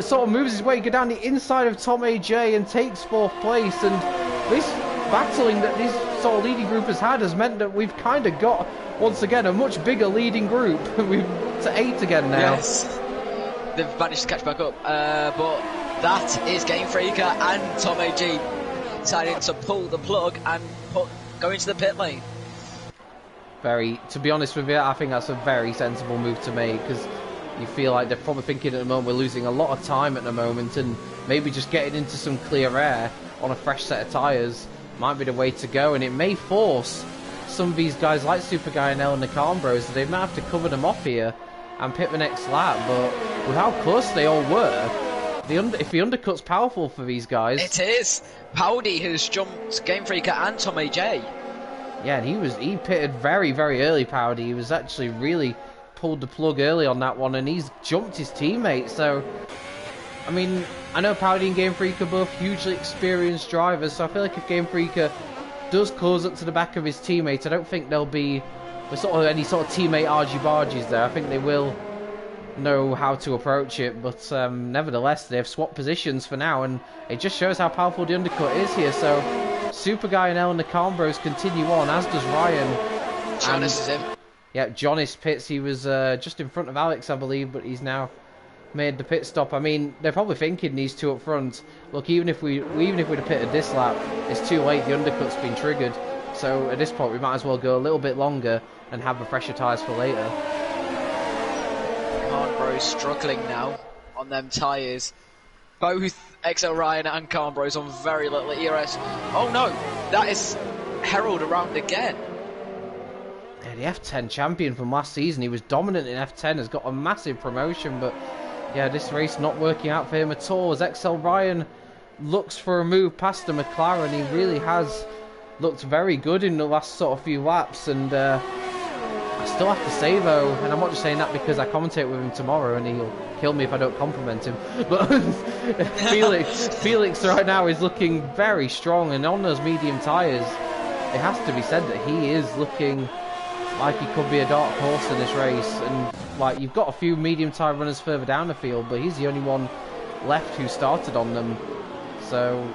sort of moves his way, go down the inside of Tom AJ and takes 4th place. And this battling that this sort of leading group has had has meant that we've kind of got, once again, a much bigger leading group. We're to 8 again now. Yes, they've managed to catch back up. But that is Game Freaker and Tom AJ deciding to pull the plug and go into the pit lane. To be honest with you, I think that's a very sensible move to make, because you feel like they're probably thinking at the moment we're losing a lot of time at the moment, and maybe just getting into some clear air on a fresh set of tyres might be the way to go, and it may force some of these guys like Super Guy and L and the Bros, they might have to cover them off here and pit the next lap. But with how close they all were, if the undercut's powerful for these guys. It is. Powdy has jumped Game Freaker and Tom AJ. Yeah, and he pitted very, very early, Powdy. He was actually really pulled the plug early on that one, and he's jumped his teammate. So, I mean, I know Powdy and Game Freak are both hugely experienced drivers, so I feel like if Game Freaker does close up to the back of his teammate, I don't think there'll be any sort of teammate argy-bargies there. I think they will know how to approach it, but nevertheless, they've swapped positions for now, and it just shows how powerful the undercut is here. So Super Guy and L and the Bros continue on, as does Ryan. Jonas is in. Yeah, Johnny's pits. He was just in front of Alex, I believe, but he's now made the pit stop. I mean, they're probably thinking these two up front. Look, even if we'd have pitted this lap, it's too late. The undercut's been triggered. So at this point, we might as well go a little bit longer and have the fresher tyres for later. Carnbro's struggling now on them tyres. Both XL Ryan and Carnbro's on very little ERS. Oh no, that is Herald around again. Yeah, the F10 champion from last season. He was dominant in F10, has got a massive promotion, but yeah, this race not working out for him at all. As XL Ryan looks for a move past the McLaren, he really has looked very good in the last sort of few laps, and I still have to say though, and I'm not just saying that because I commentate with him tomorrow and he'll kill me if I don't compliment him, but Felix right now is looking very strong, and on those medium tyres, it has to be said that he is looking like he could be a dark horse in this race. And like, you've got a few medium tyre runners further down the field, but he's the only one left who started on them, so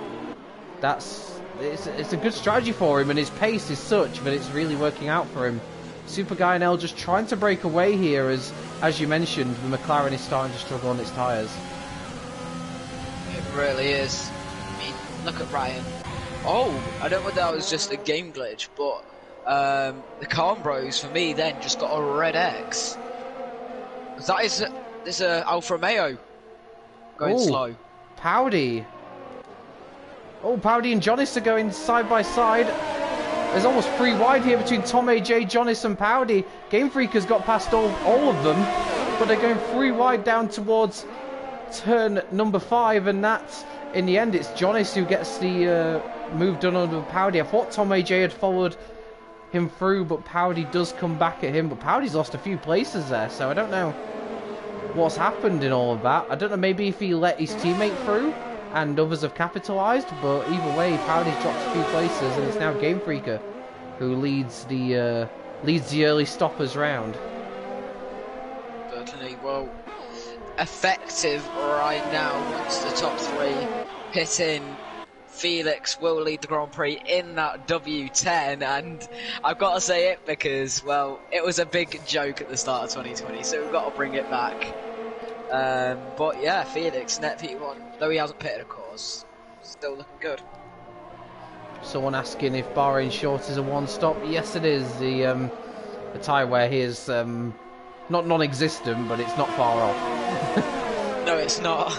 it's a good strategy for him, and his pace is such that it's really working out for him. Super Guy and L just trying to break away here, as you mentioned, the McLaren is starting to struggle on its tyres. It really is. I mean, look at Ryan. Oh, I don't know if that was just a game glitch, but the Carnbros for me then just got a red X. Because there's a Alfa Romeo going slow. Powdy. Oh, Powdy and Jonas are going side by side. There's almost 3 wide here between Tom AJ, Jonas and Powdy. Game Freak has got past all of them, but they're going 3 wide down towards turn number 5, and that's, in the end, it's Jonas who gets the move done under Powdy. I thought Tom AJ had followed him through, but Powdy does come back at him, but Powdy's lost a few places there, so I don't know what's happened in all of that. I don't know, maybe if he let his teammate through and others have capitalised, but either way, Powdy's dropped a few places, and it's now Game Freaker who leads the early stoppers round. Certainly, well, effective right now once the top 3 pit in. Felix will lead the Grand Prix in that W10, and I've got to say it because, well, it was a big joke at the start of 2020, so we've got to bring it back. But yeah, Felix, net P1, though he hasn't pitted, of course, still looking good. Someone asking if Bahrain short is a one-stop. Yes, it is. The tyre wear here is not non-existent, but it's not far off. No, it's not.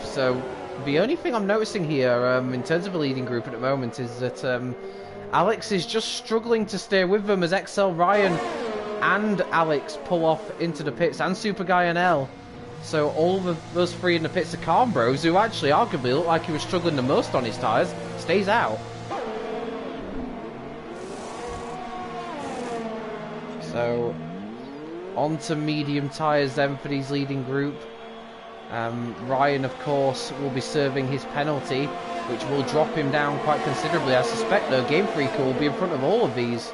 So the only thing I'm noticing here, in terms of a leading group at the moment, is that Alex is just struggling to stay with them as XL Ryan and Alex pull off into the pits, and Super Guy and L. So all of those 3 in the pits are Carnbros, who actually arguably looked like he was struggling the most on his tyres, stays out. So on to medium tyres then for these leading group. Ryan, of course, will be serving his penalty, which will drop him down quite considerably. I suspect, though, Game Freaker will be in front of all of these.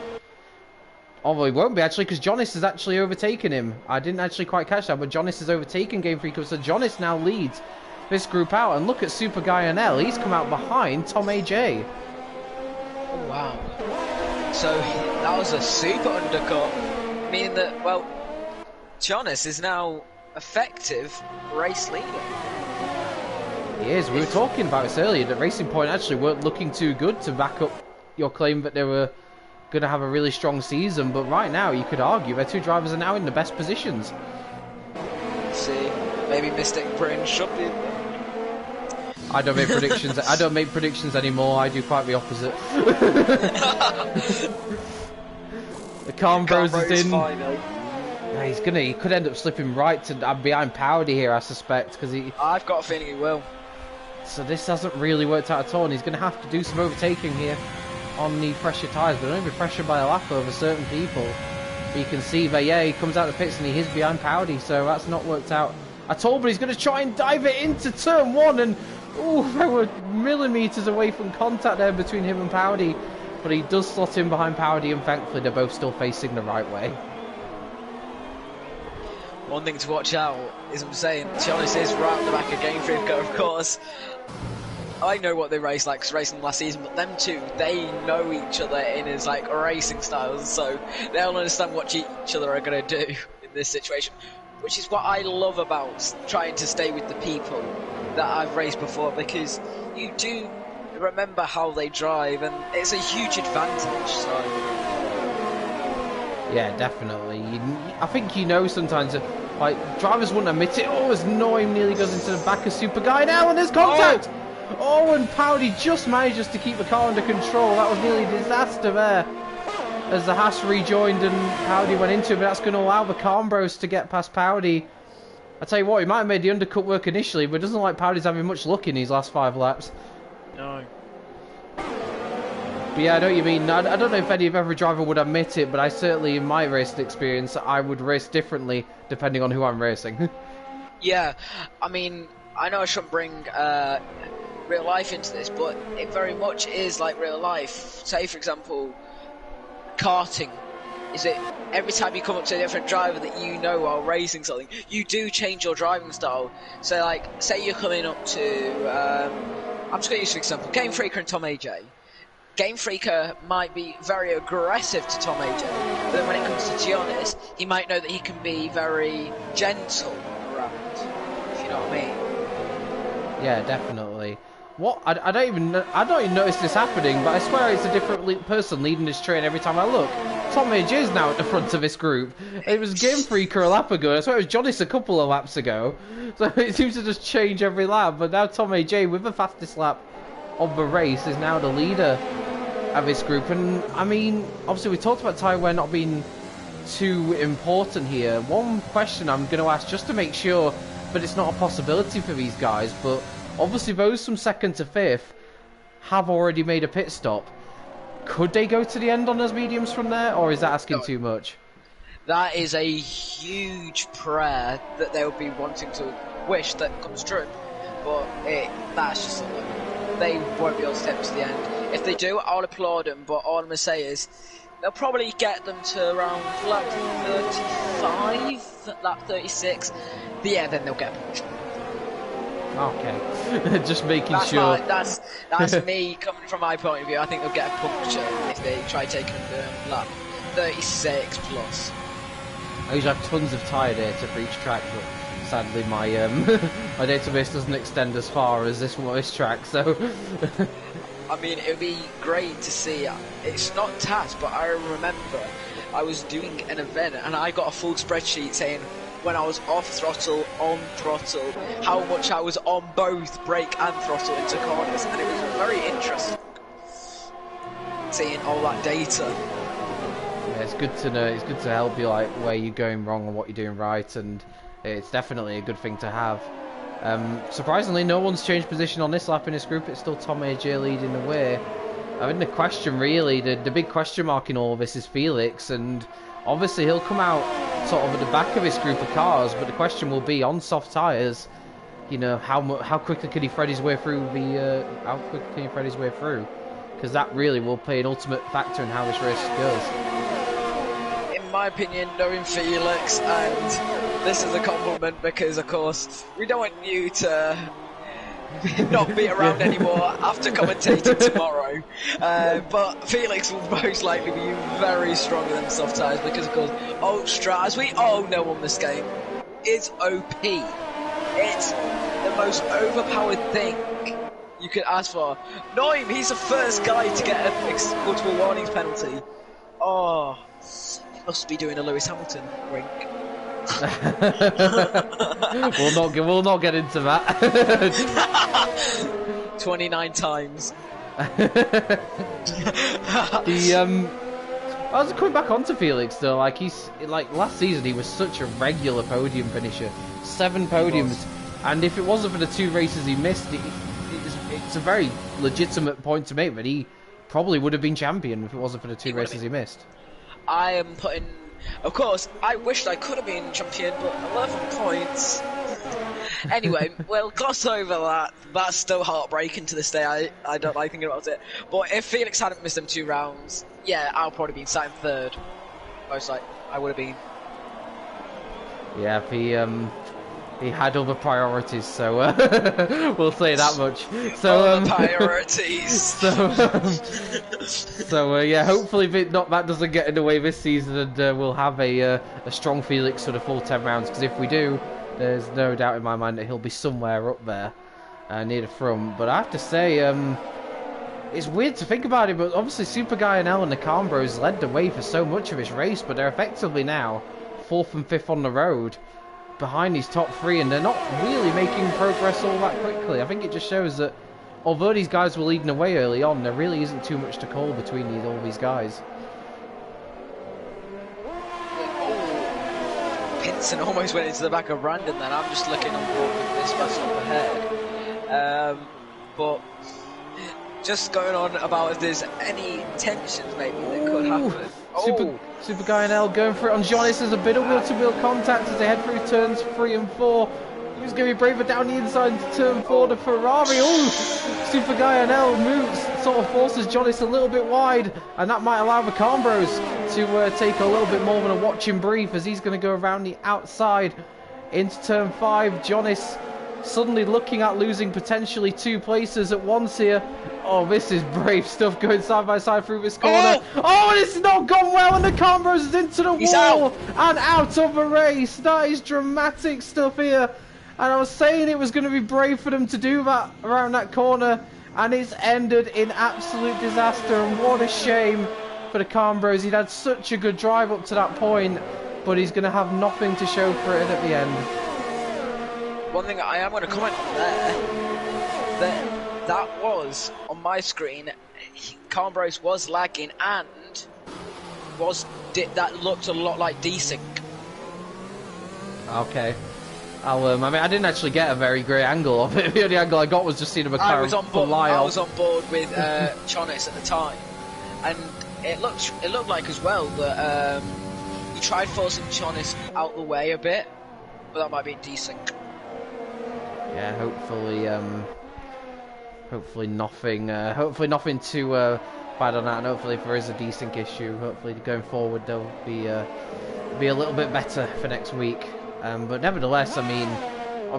Although he won't be, actually, because Jonas has actually overtaken him. I didn't actually quite catch that, but Jonas has overtaken Game Freaker, so Jonas now leads this group out. And look at Super Guy and L. He's come out behind Tom AJ. Oh, wow. So that was a super undercut, meaning that, well, Jonas is now effective race leader. He is. We were talking about this earlier, that Racing Point actually weren't looking too good to back up your claim that they were going to have a really strong season, but right now you could argue their 2 drivers are now in the best positions. See, maybe Mystic Prince should be. I don't make predictions. I don't make predictions anymore. I do quite the opposite. The Carnbros is in. Finally. Yeah, he could end up slipping right to behind Powdy here, I suspect, because I've got a feeling he will. So this hasn't really worked out at all, and he's going to have to do some overtaking here on the fresher tyres, but only be pressured by a lap over certain people. But you can see that, yeah, he comes out of the pits and he is behind Powdy, so that's not worked out at all. But he's going to try and dive it into turn 1, and ooh, there were millimetres away from contact there between him and Powdy. But he does slot in behind Powdy, and thankfully they're both still facing the right way. One thing to watch out is, I'm saying, Jonas is right at the back of Game Freaker, of course. I know what they race like 'cause racing last season, but them two, they know each other in his like racing styles, so they'll understand what each other are going to do in this situation, which is what I love about trying to stay with the people that I've raced before, because you do remember how they drive, and it's a huge advantage. So yeah, definitely. I think sometimes that, like, drivers wouldn't admit it. Oh, as Noim nearly goes into the back of Super Guy now, and there's contact! Oh, and Powdy just manages to keep the car under control. That was nearly a disaster there, as the Haas rejoined and Powdy went into it, but that's going to allow the Carmbros to get past Powdy. I tell you what, he might have made the undercut work initially, but it doesn't like Powdy's having much luck in these last 5 laps. no. But yeah, I know what you mean. I don't know if any other driver would admit it, but I certainly, in my racing experience, I would race differently depending on who I'm racing. Yeah, I mean, I know I shouldn't bring real life into this, but it very much is like real life. Say, for example, karting. Is it every time you come up to a different driver that you know while racing something, you do change your driving style. So, like, say you're coming up to, I'm just going to use an example, Game Freaker and Tom AJ. Game Freaker might be very aggressive to Tom AJ, but then when it comes to Giannis, he might know that he can be very gentle around, if you know what I mean. Yeah, definitely. What? I don't even notice this happening, but I swear it's a different person leading this train every time I look. Tom AJ is now at the front of this group. It was Game Freaker a lap ago. I swear it was Jonis a couple of laps ago. So it seems to just change every lap. But now Tom AJ, with the fastest lap of the race, is now the leader of this group. And I mean, obviously we talked about tyre wear not being too important here. One question I'm going to ask, just to make sure that it's not a possibility for these guys, but obviously those from 2nd to 5th have already made a pit stop. Could they go to the end on those mediums from there, or is that asking too much? That is a huge prayer that they'll be wanting to wish that comes true. But that's just a limit. They won't be able to step to the end. If they do, I'll applaud them, but all I'm going to say is they'll probably get them to around lap 35, lap 36. Yeah, then they'll get punched. Okay, just making sure. That's me coming from my point of view. I think they'll get a puncture if they try taking them lap 36 plus. I usually have tons of tyre data for each track, but sadly my my database doesn't extend as far as this track. So, I mean, it would be great to see. It's not TAS, but I remember I was doing an event and I got a full spreadsheet saying when I was off throttle, on throttle, how much I was on both brake and throttle into corners, and it was very interesting seeing all that data. Yeah, it's good to know. It's good to help you, like, where you're going wrong and what you're doing right, and it's definitely a good thing to have. Surprisingly, no one's changed position on this lap in this group. It's still Tom AJ leading the way. I mean, the question really, the big question mark in all of this is Felix, and obviously he'll come out sort of at the back of this group of cars, but the question will be on soft tyres, you know, how quickly can he thread his way through because that really will play an ultimate factor in how this race goes. In my opinion, knowing Felix, and this is a compliment because of course we don't want you to not be around anymore after commentating tomorrow, but Felix will most likely be very strong in them soft tyres because of course Ultra, as we all know on this game, is OP. It's the most overpowered thing you could ask for. Noim, he's the first guy to get an multiple warnings penalty. Oh, he must be doing a Lewis Hamilton wink. we'll not get into that. 29 times. I was coming back onto Felix though. Like last season, he was such a regular podium finisher, 7 podiums, and if it wasn't for the 2 races he missed, it's a very legitimate point to make that he probably would have been champion if it wasn't for the 2 races he missed. I am putting. Of course, I wished I could have been champion, but 11 points. Anyway, we'll gloss over that. That's still heartbreaking to this day. I don't like thinking about it. But if Felix hadn't missed them 2 rounds, yeah, I'll probably be sat in 3rd. Most likely, I would have been. Yeah, if he had other priorities, so we'll say that much. So other priorities. So yeah, hopefully that doesn't get in the way this season, and we'll have a strong Felix for the full 10 rounds. Because if we do, there's no doubt in my mind that he'll be somewhere up there near the front. But I have to say, it's weird to think about it, but obviously Super Guy and the Calm Bros led the way for so much of this race, but they're effectively now 4th and 5th on the road behind these top 3, and they're not really making progress all that quickly. I think it just shows that although these guys were leading away early on, there really isn't too much to call between all these guys. Oh, Pinson almost went into the back of Brandon then. I'm just looking on board with this bus up ahead. But just going on about if there's any tensions maybe that could happen. Super Guy and L going for it on Jonas. There's a bit of wheel-to-wheel contact as they head through turns 3 and 4. Who's going to be braver down the inside into turn 4 to Ferrari? Oh, Super Guy and L moves, sort of forces Jonas a little bit wide, and that might allow the Calm Bros to take a little bit more than a watching brief as he's going to go around the outside into turn 5. Jonas suddenly looking at losing potentially 2 places at once here. Oh, this is brave stuff going side by side through this corner. Oh, and it's not gone well, and the Calm Bros is into the wall and out of the race. That is dramatic stuff here. And I was saying it was going to be brave for them to do that around that corner, and it's ended in absolute disaster. And what a shame for the Calm Bros. He'd had such a good drive up to that point, but he's going to have nothing to show for it at the end. One thing I am going to comment on there, that was on my screen. Calm Bros was lagging, and that looked a lot like desync. Okay. I mean, I didn't actually get a very great angle of it. The only angle I got was just seeing a McLaren fly off. I was on board with Jonas at the time, and it looked like as well that he tried forcing Jonas out the way a bit, but that might be desync. Yeah, hopefully nothing too bad on that, and hopefully if there is a desync issue, hopefully going forward they'll be a little bit better for next week. But nevertheless, I mean,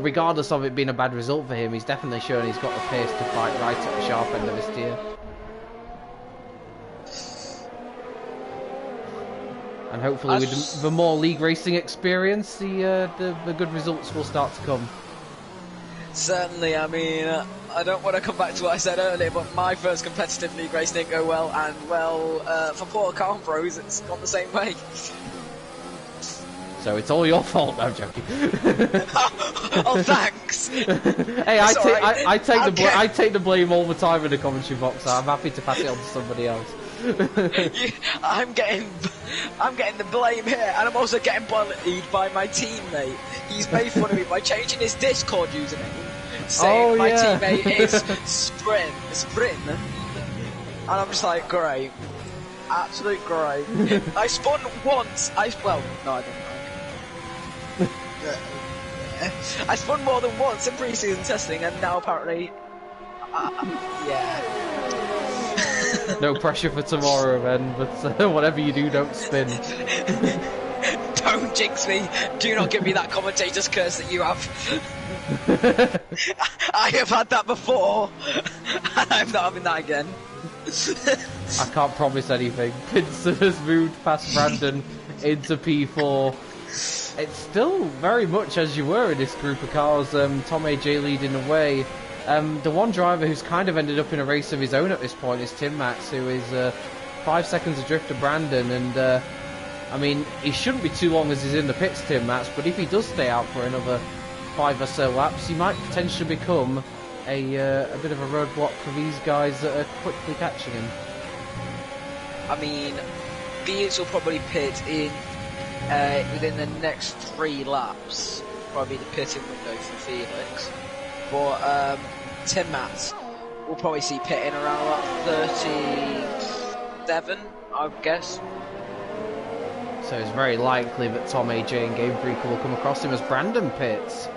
regardless of it being a bad result for him, he's definitely shown he's got the pace to fight right at the sharp end of his tier. And hopefully with the more league racing experience, the good results will start to come. Certainly, I mean, I don't want to come back to what I said earlier, but my first competitive league race didn't go well, and for poor Calm Bros, it's gone the same way. So it's all your fault. No, I'm joking. Oh, thanks. Hey, I take the blame all the time in the commentary box. So I'm happy to pass it on to somebody else. I'm getting the blame here, and I'm also getting bullied by my teammate. He's made fun of me by changing his Discord username, saying my teammate is Sprint, and I'm just like, great, absolute great. I spun once. No, I didn't. I spun more than once in pre-season testing, and now apparently, yeah. No pressure for tomorrow, then. But whatever you do, don't spin. Don't jinx me. Do not give me that commentator's curse that you have. I have had that before, and I'm not having that again. I can't promise anything. Pinson has moved past Brandon into P4. It's still very much as you were in this group of cars. Tom AJ leading the way. The one driver who's kind of ended up in a race of his own at this point is Tim Max, who is 5 seconds adrift of Brandon. And I mean, he shouldn't be too long as he's in the pits, Tim Max. But if he does stay out for another 5 or so laps, he might potentially become a bit of a roadblock for these guys that are quickly catching him. I mean, Beers will probably pit in within the next 3 laps, probably the pitting window for Felix. But Tim Mats will probably see pitting around about 37, I guess. So it's very likely that Tom AJ and Game Freak will come across him as Brandon pits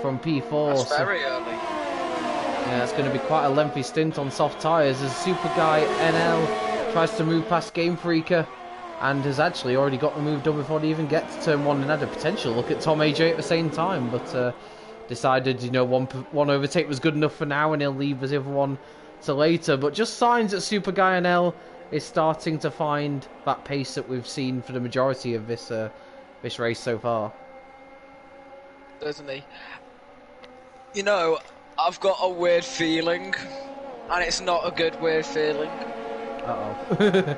from P4. That's very early. Yeah, it's going to be quite a lengthy stint on soft tyres as Super Guy NL tries to move past Game Freaker. and has actually already got the move done before they even get to turn 1 and had a potential look at Tom AJ at the same time, but decided, you know, one overtake was good enough for now and he'll leave the other one to later. But just signs that Super Guyanel is starting to find that pace that we've seen for the majority of this race so far. Doesn't he? You know, I've got a weird feeling, and it's not a good weird feeling. Uh-oh.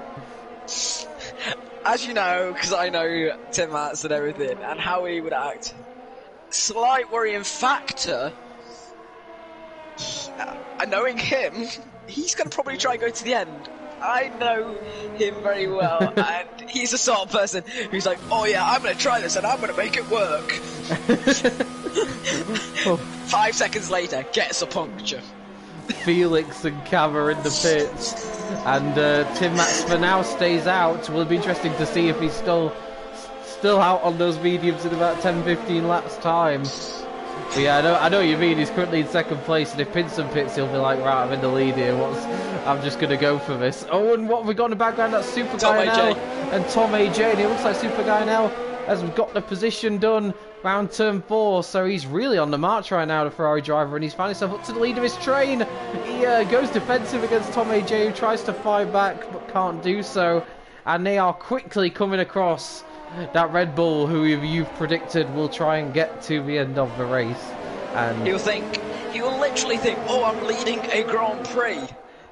As you know, because I know Tim Matz and everything, and how he would act, slight worrying factor, knowing him, he's going to probably try and go to the end. I know him very well, and he's the sort of person who's like, oh yeah, I'm going to try this and I'm going to make it work. 5 seconds later, gets a puncture. Felix and Cam are in the pits, and Tim Matz for now stays out. Will be interesting to see if he's still out on those mediums in about 10-15 laps time. But yeah, I know what you mean. He's currently in second place, and if Pinson pits, he'll be like, right, I'm in the lead here. I'm just gonna go for this. Oh, and what have we got in the background? That's Super Guyanel and Tom AJ, and it looks like Super Guyanel has got the position done round turn 4, so he's really on the march right now, the Ferrari driver, and he's found himself up to the lead of his train. He goes defensive against Tom AJ, who tries to fight back but can't do so, and they are quickly coming across that Red Bull who you've predicted will try and get to the end of the race. And he'll literally think, oh, I'm leading a Grand Prix.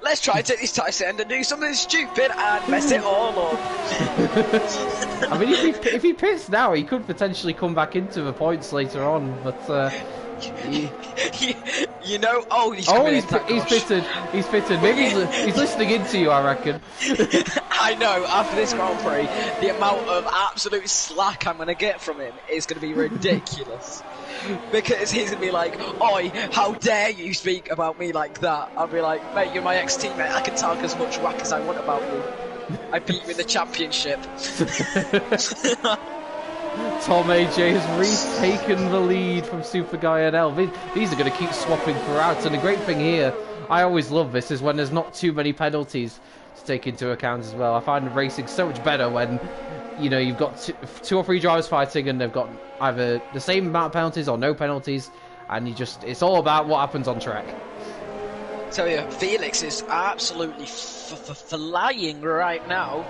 Let's try and take this tight end and do something stupid and mess it all up. I mean, if he pits now, he could potentially come back into the points later on, but you know, he's pitted. He's pitted. Maybe he's listening into you, I reckon. I know, after this Grand Prix, the amount of absolute slack I'm going to get from him is going to be ridiculous. Because he's going to be like, oi, how dare you speak about me like that? I'll be like, mate, you're my ex-teammate, I can talk as much whack as I want about you. I beat you in the championship. Tom AJ has retaken the lead from Super Guyanel. These are going to keep swapping throughout, and the great thing here, I always love this, is when there's not too many penalties to take into account as well. I find racing so much better when, you know, you've got two or three drivers fighting and they've got either the same amount of penalties or no penalties, and it's all about what happens on track. So yeah, Felix is absolutely flying right now.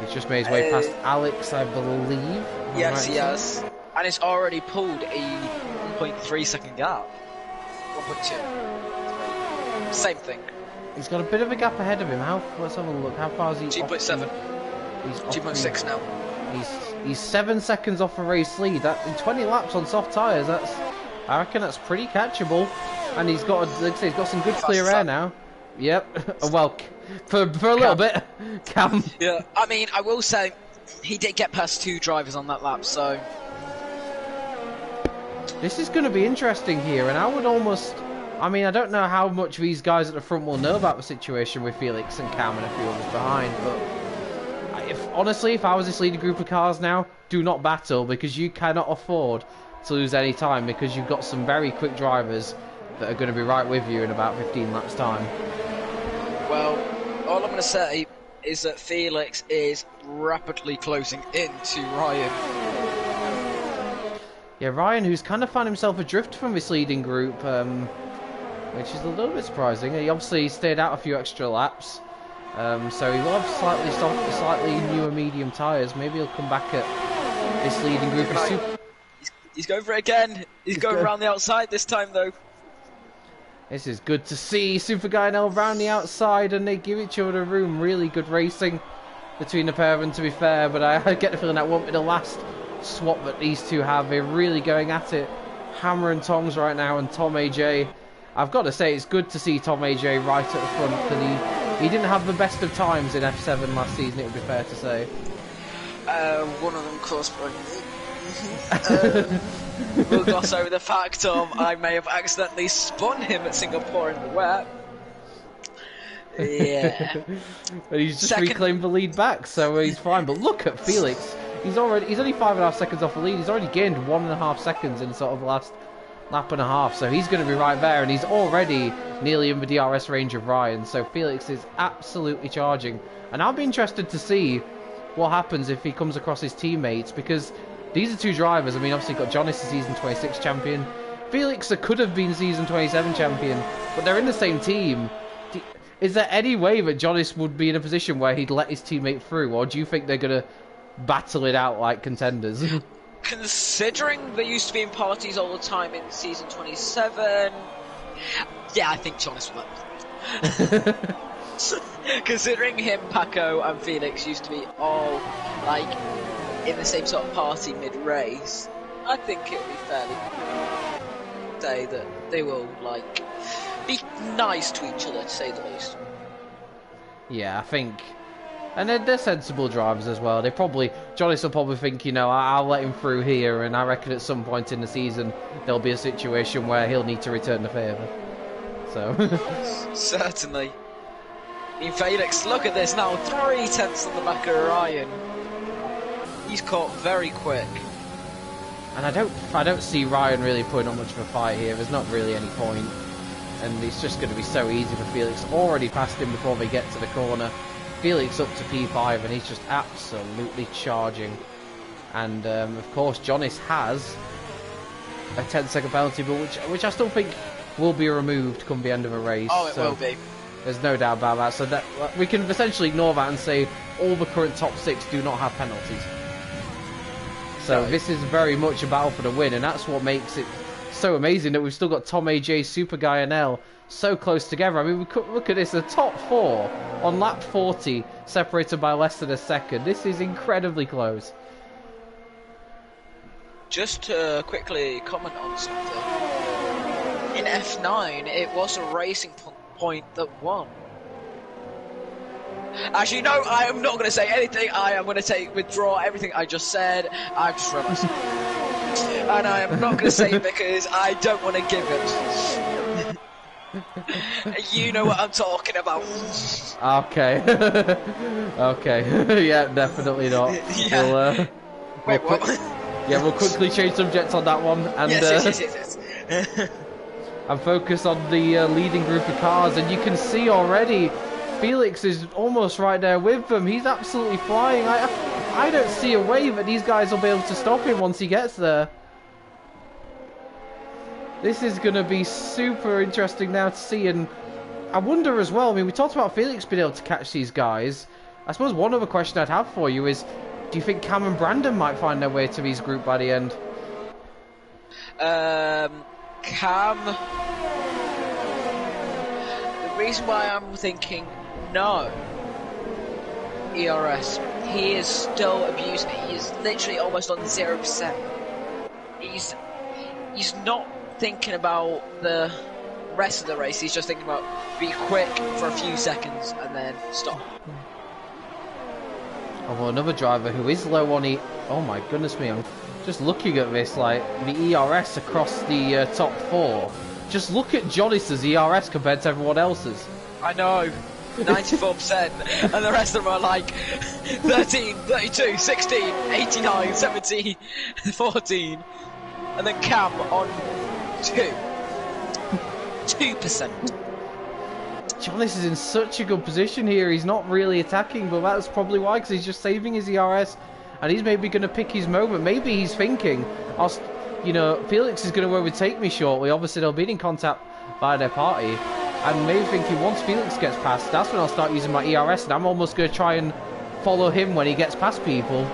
He's just made his way past Alex, I believe. Yes, he has. And it's already pulled a 1.3 second gap. 1.2. Same thing. He's got a bit of a gap ahead of him. Let's have a look. How far is he? 2.7. He's 2.6 now. He's 7 seconds off a race lead. That in 20 laps on soft tyres. I reckon that's pretty catchable. And he's got some good clear air now. Yep. Well, for a little bit, Cam. Yeah. I mean, I will say he did get past 2 drivers on that lap, so this is going to be interesting here. And I would almost. I mean, I don't know how much these guys at the front will know about the situation with Felix and Cam and a few others behind, but honestly, if I was this leading group of cars now, do not battle, because you cannot afford to lose any time, because you've got some very quick drivers that are going to be right with you in about 15 laps time. Well, all I'm going to say is that Felix is rapidly closing into Ryan. Yeah, Ryan, who's kind of found himself adrift from this leading group, which is a little bit surprising. He obviously stayed out a few extra laps, so he will have slightly newer medium tyres. Maybe he'll come back at this leading group. He's going for it again. He's going around the outside this time, though. This is good to see. Super Guyanel round the outside, and they give each other room. Really good racing between the pair of them, to be fair, but I get the feeling that won't be the last swap that these two have. They're really going at it, hammer and tongs right now, and Tom AJ, I've got to say, it's good to see Tom AJ right at the front, because he didn't have the best of times in F7 last season, it would be fair to say. One of them caused by we'll gloss over the fact of I may have accidentally spun him at Singapore in the wet. Yeah. But he's just reclaimed the lead back, so he's fine. But look at Felix. He's only 5.5 seconds off the lead. He's already gained 1.5 seconds in sort of the last lap and a half. So he's going to be right there, and he's already nearly in the DRS range of Ryan. So Felix is absolutely charging. And I'll be interested to see what happens if he comes across his teammates, because these are two drivers. I mean, obviously you've got Jonas, the season 26 champion. Felix could have been season 27 champion, but they're in the same team. Is there any way that Jonas would be in a position where he'd let his teammate through, or do you think they're going to battle it out like contenders? Considering they used to be in parties all the time in season 27, yeah, I think Jonas will. Considering him, Paco, and Felix used to be all like in the same sort of party mid-race, I think it would be fairly say that they will like be nice to each other, to say the least. Yeah, I think. And they're sensible drivers as well. Jonas will probably think, you know, I'll let him through here, and I reckon at some point in the season there'll be a situation where he'll need to return the favour. So. Certainly. I mean, Felix, look at this now, 3 tenths on the back of Ryan. He's caught very quick. And I don't see Ryan really putting on much of a fight here. There's not really any point. And it's just going to be so easy for Felix. Already passed him before they get to the corner. Felix up to P5, and he's just absolutely charging. And of course, Jonas has a 10-second penalty, but which I still think will be removed come the end of a race. Oh, it will be. There's no doubt about that. So that we can essentially ignore that and say all the current top 6 do not have penalties. So this is very much a battle for the win, and that's what makes it so amazing that we've still got Tom AJ, Super Guy, and L so close together. I mean, look at this, the top 4 on lap 40, separated by less than a second. This is incredibly close. Just to quickly comment on something, in F9 it was a racing point that won. Actually, no, I am not going to say anything. I am going to withdraw everything I just said. I've just realised. And I am not going to say it because I don't want to give it. You know what I'm talking about. Okay. Okay. Yeah, definitely not. Yeah. Wait, what? Yeah, we'll quickly change subjects on that one. And, yes. and focus on the leading group of cars. And you can see already Felix is almost right there with them. He's absolutely flying. I don't see a way that these guys will be able to stop him once he gets there. This is going to be super interesting now to see. And I wonder as well, I mean, we talked about Felix being able to catch these guys. I suppose one other question I'd have for you is, do you think Cam and Brandon might find their way to his group by the end? Cam... The reason why I'm thinking no, ERS, he is still abusing it. He is literally almost on 0%. He's not thinking about the rest of the race. He's just thinking about be quick for a few seconds and then stop. Oh, well, another driver who is low on oh my goodness me, I'm just looking at this, like the ERS across the top 4. Just look at Jonas's ERS compared to everyone else's. I know, 94%, and the rest of them are like 13, 32, 16, 89, 17, 14, and then Cam on 2%. Jonas is in such a good position here. He's not really attacking, but that's probably why, because he's just saving his ERS, and he's maybe going to pick his moment. Maybe he's thinking, you know, Felix is going to overtake me shortly. Obviously, they'll be in contact by their party, and maybe thinking once Felix gets past, that's when I'll start using my ERS, and I'm almost going to try and follow him when he gets past people.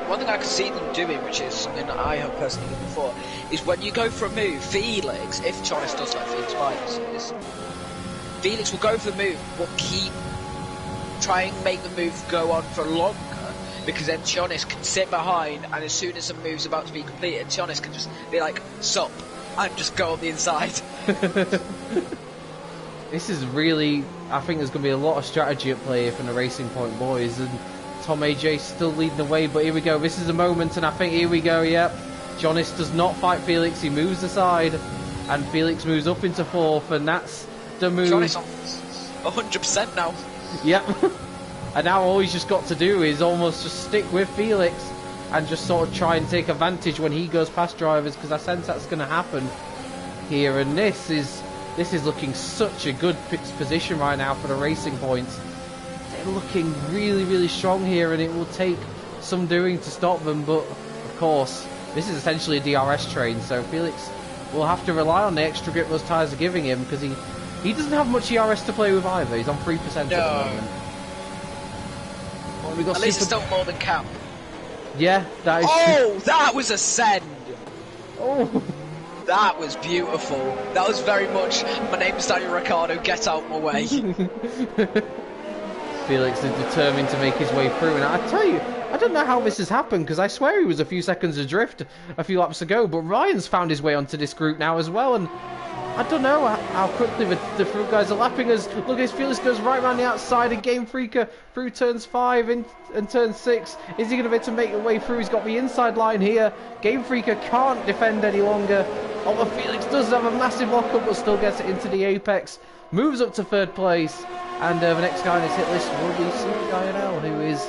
One thing I could see them doing, which is something that I have personally done before, is when you go for a move, Felix, if Jonas does like Felix biases, Felix will go for the move, but try and make the move go on for longer, because then Jonas can sit behind, and as soon as the move's about to be completed, Jonas can just be like, "Sup," and just go on the inside. This is really, I think there's going to be a lot of strategy at play here from the Racing Point boys, and Tom AJ still leading the way, but here we go, this is the moment, and I think here we go, yep. Jonas does not fight Felix, he moves aside, and Felix moves up into 4th, and that's the move. Jonas on 100% now. Yep. And now all he's just got to do is almost just stick with Felix and just sort of try and take advantage when he goes past drivers, because I sense that's going to happen here. And this is looking such a good position right now for the Racing Points. looking really, really strong here, and it will take some doing to stop them. But of course, this is essentially a DRS train, so Felix will have to rely on the extra grip those tyres are giving him, because he doesn't have much ERS to play with either. He's on 3% at the moment. Well, we got at least it's still more than Cam. Yeah, that is. Oh, that was a send. Oh. That was beautiful. That was very much, my name's Daniel Ricciardo, get out my way. Felix is determined to make his way through, and I tell you, I don't know how this has happened, because I swear he was a few seconds adrift a few laps ago, but Ryan's found his way onto this group now as well, and I don't know how quickly the fruit guys are lapping us. Look at this, Felix goes right around the outside of Game Freaker through turns 5 and turn 6. Is he going to be able to make a way through? He's got the inside line here. Game Freaker can't defend any longer. Although Felix does have a massive lockup, but still gets it into the apex. Moves up to 3rd place. And the next guy on his hit list will be Super Guy NL, who is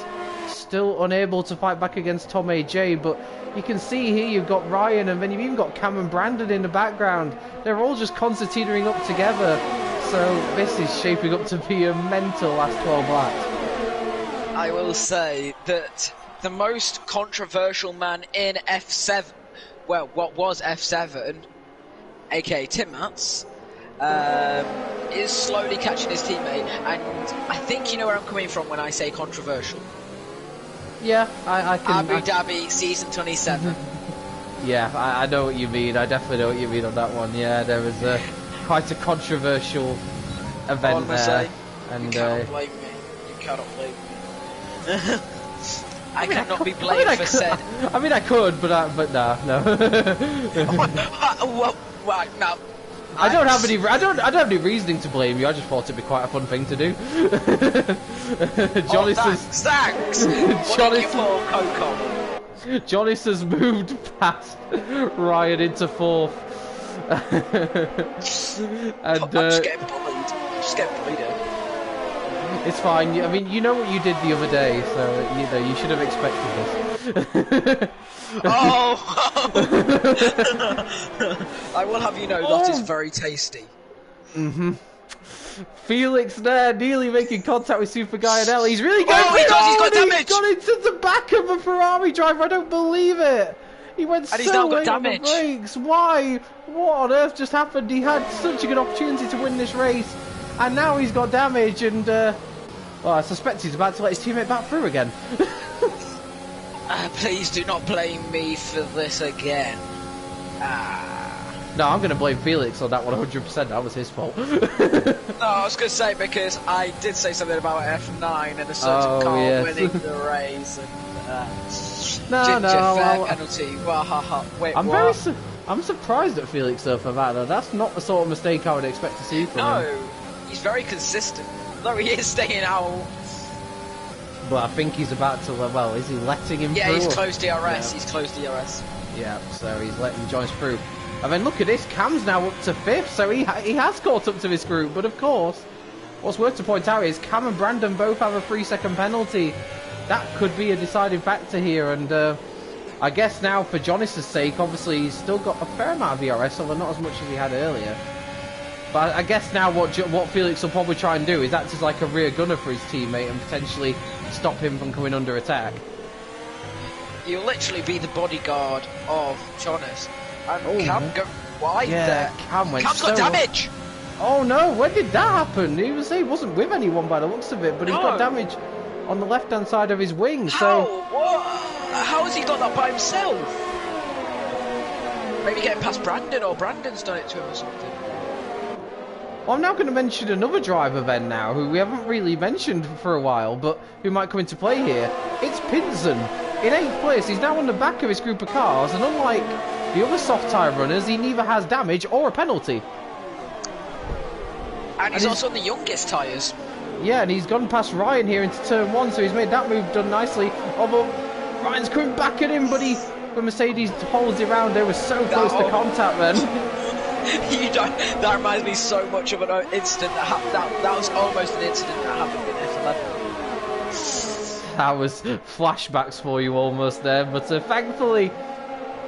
still unable to fight back against Tom AJ. But you can see here you've got Ryan, and then you've even got Cam and Brandon in the background. They're all just concertinaing up together. So this is shaping up to be a mental last 12 laps. I will say that the most controversial man in F7, well, what was F7, aka Tim Mats, is slowly catching his teammate, and I think you know where I'm coming from when I say controversial. Yeah, I can. Abu Dhabi, season 27. Yeah, I know what you mean. I definitely know what you mean on that one. Yeah, there was quite a controversial event there. And you cannot blame me. You cannot blame me. I cannot be blamed for said. I mean, I could, but no. Well, no. I don't have any reasoning to blame you. I just thought it'd be quite a fun thing to do. Johnny says, thanks. Johnny has moved past Ryan into 4th. And I'm just getting bullied. It's fine. I mean, you know what you did the other day, so you should have expected this. Oh! I will have you know that is very tasty. Felix there, nearly making contact with Super Guy NL. He's really going. Oh, he's got damage. He's got into the back of a Ferrari driver. I don't believe it. He went and so late on the brakes. Why? What on earth just happened? He had such a good opportunity to win this race, and now he's got damage. And well, I suspect he's about to let his teammate back through again. Please do not blame me for this again. No, I'm going to blame Felix on that 100%. That was his fault. No, I was going to say, because I did say something about F9 and a certain car winning the race. And, fair penalty. Wait, I'm surprised at Felix though for that. Though. That's not the sort of mistake I would expect to see from him. No, he's very consistent. Though he is staying out. But I think he's about to. Well, is he letting him through? Yeah, he's closed DRS. Yeah. He's closed DRS. Yeah, so he's letting Joyce through. And then look at this, Cam's now up to 5th, so he has caught up to this group. But of course, what's worth to point out is Cam and Brandon both have a 3-second penalty. That could be a deciding factor here. And I guess now, for Jonas' sake, obviously he's still got a fair amount of ERS, although not as much as he had earlier. But I guess now what Felix will probably try and do is act as like a rear gunner for his teammate and potentially stop him from coming under attack. You'll literally be the bodyguard of Jonas. And Cam go wide there. Cam's got damage! Oh no, when did that happen? He wasn't with anyone by the looks of it, but he's got damage on the left-hand side of his wing. How has he got that by himself? Maybe getting past Brandon, or Brandon's done it to him or something. Well, I'm now going to mention another driver then now, who we haven't really mentioned for a while, but who might come into play here. It's Pinson. In 8th place, he's now on the back of his group of cars, and unlike the other soft tyre runners, he neither has damage or a penalty. And he's also on the youngest tyres. Yeah, and he's gone past Ryan here into turn 1, so he's made that move done nicely. Although Ryan's coming back at him, but the Mercedes holds it round. They were so close to contact then. That reminds me so much of an incident that happened. That was almost an incident that happened in F11. That was flashbacks for you almost there, but thankfully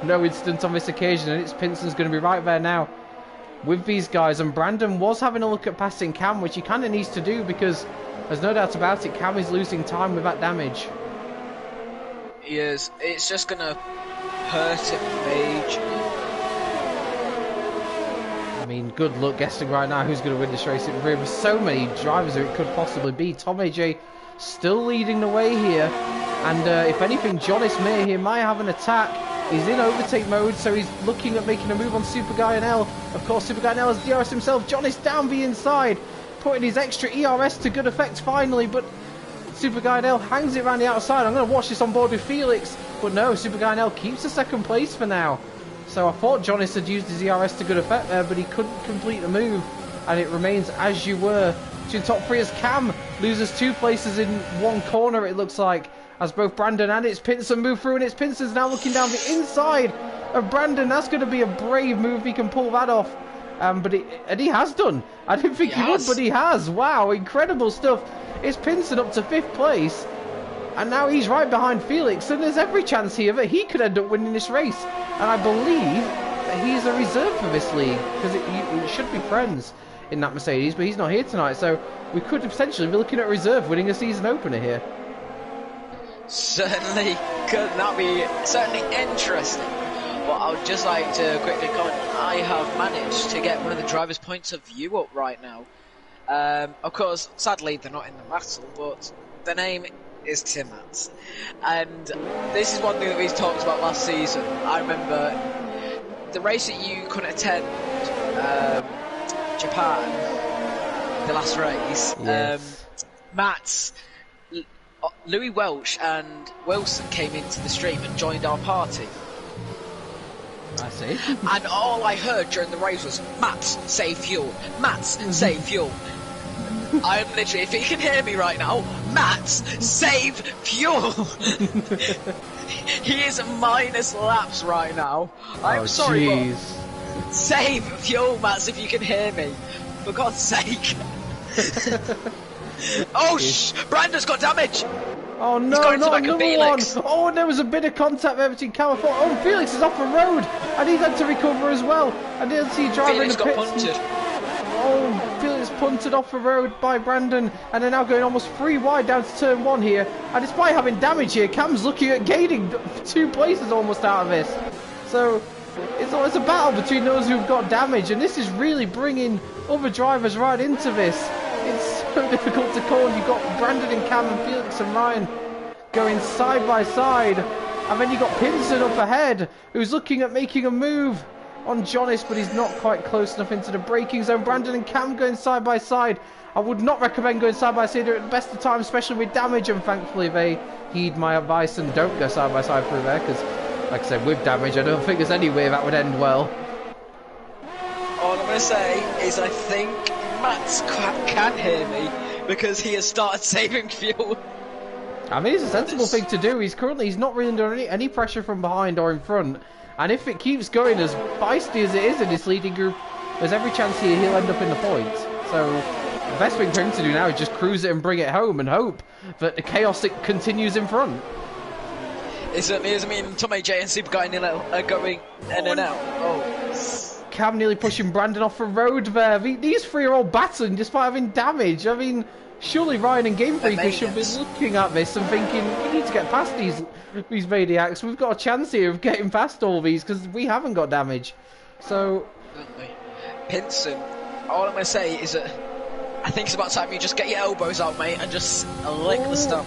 no incident on this occasion, and it's Pinson's going to be right there now. with these guys, and Brandon was having a look at passing Cam, which he kind of needs to do because there's no doubt about it, Cam is losing time with that damage. He is. It's just going to hurt him majorly. I mean, good luck guessing right now who's going to win this race. There are so many drivers who it could possibly be. Tom AJ still leading the way here. And if anything, Jonas Mir here might have an attack. He's in overtake mode, so he's looking at making a move on Super Guy and L. Of course, Super Guy and L has DRS himself. Jonas down the inside, putting his extra ERS to good effect finally. But Super Guy and L hangs it around the outside. I'm going to watch this on board with Felix. But no, Super Guy and L keeps the second place for now. So I thought Jonas had used his ERS to good effect there, but he couldn't complete the move. And it remains as you were. To the top three as Cam loses 2 places in one corner, it looks like. As both Brandon and it's Pinson move through, and it's Pinson's now looking down the inside of Brandon. That's going to be a brave move if he can pull that off. And he has done. I didn't think he would, but he has. Wow, incredible stuff. It's Pinson up to 5th place. And now he's right behind Felix. And there's every chance here that he could end up winning this race. And I believe that he's a reserve for this league. Because it should be friends in that Mercedes. But he's not here tonight. So we could potentially be looking at a reserve winning a season opener here. Certainly could. That be certainly interesting. But I would just like to quickly comment. I have managed to get one of the drivers' points of view up right now. Of course, sadly they're not in the battle, but the name is Tim Mats. And this is one thing that we talked about last season. I remember the race that you couldn't attend, Japan, the last race. Yes. Mats, Louis Welch and Wilson came into the stream and joined our party. I see. And all I heard during the race was, Mats, save fuel. Mats, save fuel. I'm literally, if he can hear me right now, Mats, save fuel. He is minus laps right now. I'm sorry, but save fuel, Mats, if you can hear me. For God's sake. Oh, Brandon's got damage. Oh no, not another one! Oh, and there was a bit of contact there between Cam and Ford. Oh, Felix is off the road, and he's had to recover as well. I didn't see a driver Felix in the pits. got punted. Oh, Felix punted off the road by Brandon, and they're now going almost 3 wide down to turn 1 here. And despite having damage here, Cam's looking at gaining 2 places almost out of this. So it's a battle between those who've got damage, and this is really bringing other drivers right into this. It's so difficult to call. You've got Brandon and Cam and Felix and Ryan going side by side. And then you've got Pinson up ahead, who's looking at making a move on Jonas, but he's not quite close enough into the braking zone. Brandon and Cam going side by side. I would not recommend going side by side at the best of times, especially with damage, and thankfully they heed my advice and don't go side by side through there, because, like I said, with damage, I don't think there's any way that would end well. All I'm going to say is I think Mats can hear me because he has started saving fuel. I mean, it's a sensible thing to do. He's not really under any pressure from behind or in front. And if it keeps going as feisty as it is in this leading group, there's every chance he'll end up in the points. So the best thing for him to do now is just cruise it and bring it home and hope that the chaos continues in front. It certainly is. I mean, Tom AJ and Super Guy are going in and out. Oh. Cam nearly pushing Brandon off the road there. These three are all battling despite having damage. I mean, surely Ryan and Game Freaker should be looking at this and thinking, we need to get past these maniacs. We've got a chance here of getting past all these because we haven't got damage. So, Pinson, all I'm going to say is that I think it's about time you just get your elbows out, mate, and just lick the stump.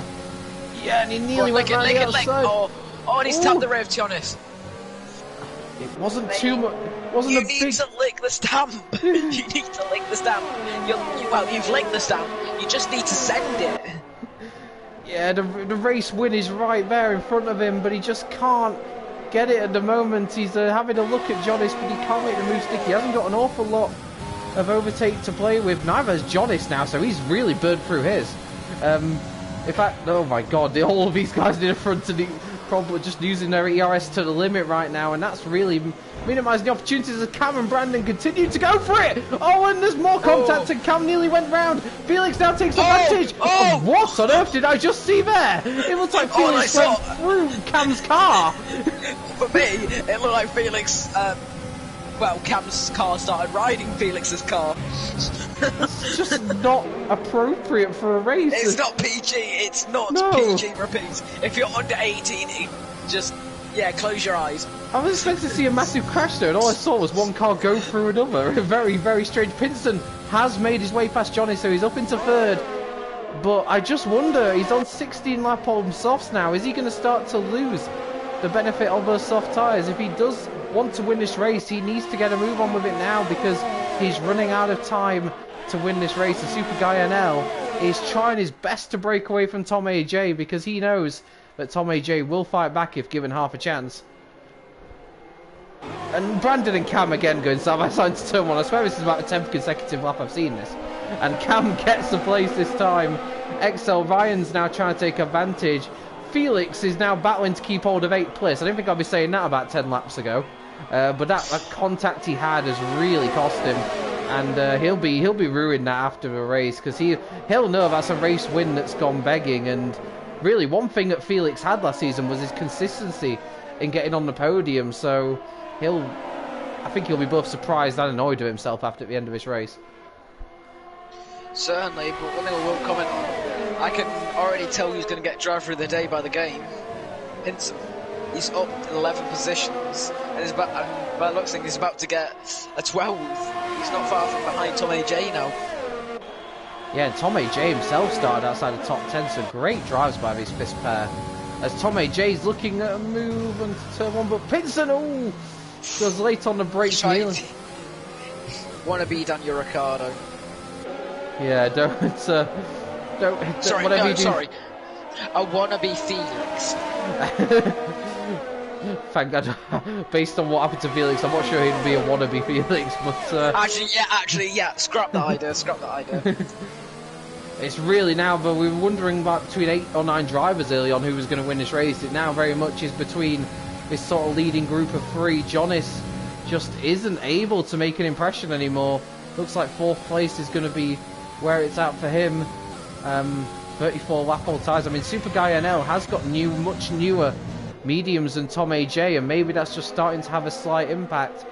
Yeah, and he nearly went round the outside. Oh, and he's tapped the rev, to be honest. It wasn't too much. Wasn't you a big. need to lick the stamp. You need to lick the stamp. Well, you've licked the stamp. You just need to send it. Yeah, the race win is right there in front of him, but he just can't get it at the moment. He's having a look at Jonas, but he can't make the move stick. He hasn't got an awful lot of overtake to play with. Neither has Jonas now, so he's really burned through his. In fact, oh my god, all of these guys in the front of the probably just using their ERS to the limit right now, and that's really minimising the opportunities as Cam and Brandon continue to go for it. Oh, and there's more contact, and Cam nearly went round. Felix now takes advantage. Oh, what on earth did I just see there? It looks like Felix went through Cam's car. For me, it looked like Felix well, Cam's car started riding Felix's car. It's just not appropriate for a race. It's not PG. It's not PG. Repeat. If you're under 18, just close your eyes. I was expecting to see a massive crash there, and all I saw was one car go through another. Very, very strange. Pinson has made his way past Johnny, so he's up into third. But I just wonder, he's on 16 lap on softs now. Is he going to start to lose the benefit of those soft tyres? If he does want to win this race, he needs to get a move on with it now, because he's running out of time to win this race. The Super Guy NL is trying his best to break away from Tom AJ, because he knows that Tom AJ will fight back if given half a chance. And Brandon and Cam again going side by side to turn one. I swear this is about the 10th consecutive lap I've seen this. And Cam gets the place this time. XL Ryan's now trying to take advantage. Felix is now battling to keep hold of 8th place. I don't think I'll be saying that about 10 laps ago. But that contact he had has really cost him. And he'll be ruined now after the race, because he'll know that's a race win that's gone begging. And really, one thing that Felix had last season was his consistency in getting on the podium. So I think he'll be both surprised and annoyed with himself after the end of this race. Certainly, but one thing I will comment on, I can already tell who's going to get driver of the day by the game. Hinson. He's up 11 positions, and by looks like he's about to get a 12th. He's not far from behind Tom AJ now. Yeah, and Tom AJ himself started outside the top 10, so great drives by this fifth pair. As Tom AJ's looking at a move and turn one, but Pinson, goes late on the brakes. Wanna be Daniel Ricciardo. Yeah, don't sorry, whatever no, you do. sorry. I wanna be Felix. Thank God. Based on what happened to Felix, I'm not sure he'd be a wannabe Felix, but Actually, scrap that idea. Scrap that idea. It's really now, but we were wondering about between 8 or 9 drivers early on who was going to win this race. It now very much is between this sort of leading group of 3. Jonas just isn't able to make an impression anymore. Looks like 4th place is going to be where it's at for him. 34 lap old tyres. I mean, Super Guy NL has got much newer mediums than Tom AJ, and maybe that's just starting to have a slight impact,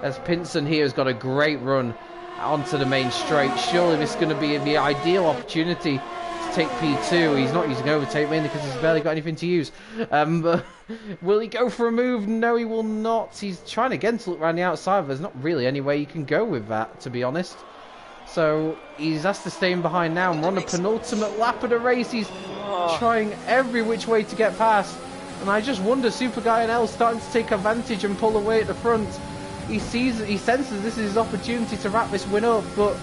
as Pinson here has got a great run onto the main straight. Surely this is going to be the ideal opportunity to take P2. He's not using overtake mainly because he's barely got anything to use. Will he go for a move? No, he will not. He's trying again to look around the outside, but there's not really any way you can go with that, to be honest. So he's has to stay in behind now, and we're on the penultimate lap of the race. He's trying every which way to get past, and I just wonder, Super Guy NL starting to take advantage and pull away at the front. He senses this is his opportunity to wrap this win up, but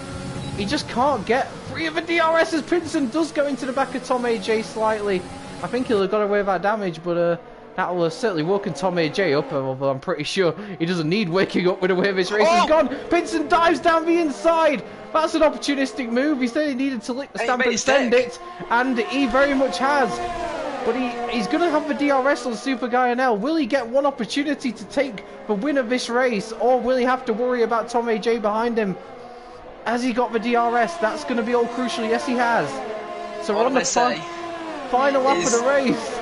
he just can't get free of a DRS as Pinson does go into the back of Tom AJ slightly. I think he'll have got away with that damage, but that will have certainly woken Tom AJ up, although I'm pretty sure he doesn't need waking up with the way this race has gone. Pinson dives down the inside. That's an opportunistic move. He said he needed to lick the stamp and send it, and he very much has. But he's going to have the DRS on Super Guy NL. Will he get one opportunity to take the win of this race, or will he have to worry about Tom AJ behind him? Has he got the DRS? That's going to be all crucial. Yes, he has. So we're on the final lap of the race.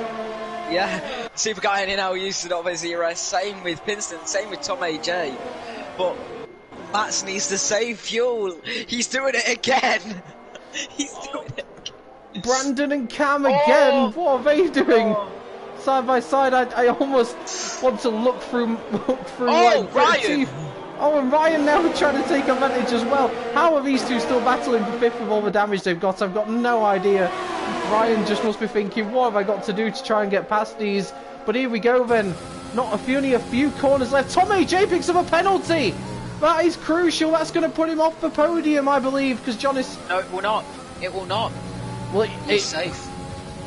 Yeah, Super Guy NL used to not have his DRS. Same with Pinson, same with Tom AJ. But Mats needs to save fuel. He's doing it again. He's doing it. Brandon and Cam again. What are they doing? Side by side. I almost want to look through like Ryan. And Ryan now trying to take advantage as well. How are these two still battling for 5th with all the damage they've got? I've got no idea. Ryan just must be thinking, what have I got to do to try and get past these? But here we go then. Only a few corners left. Tom AJ picks up a penalty. That is crucial. That's going to put him off the podium, I believe, because Jonas... No, it will not. It will not. Well, he's safe.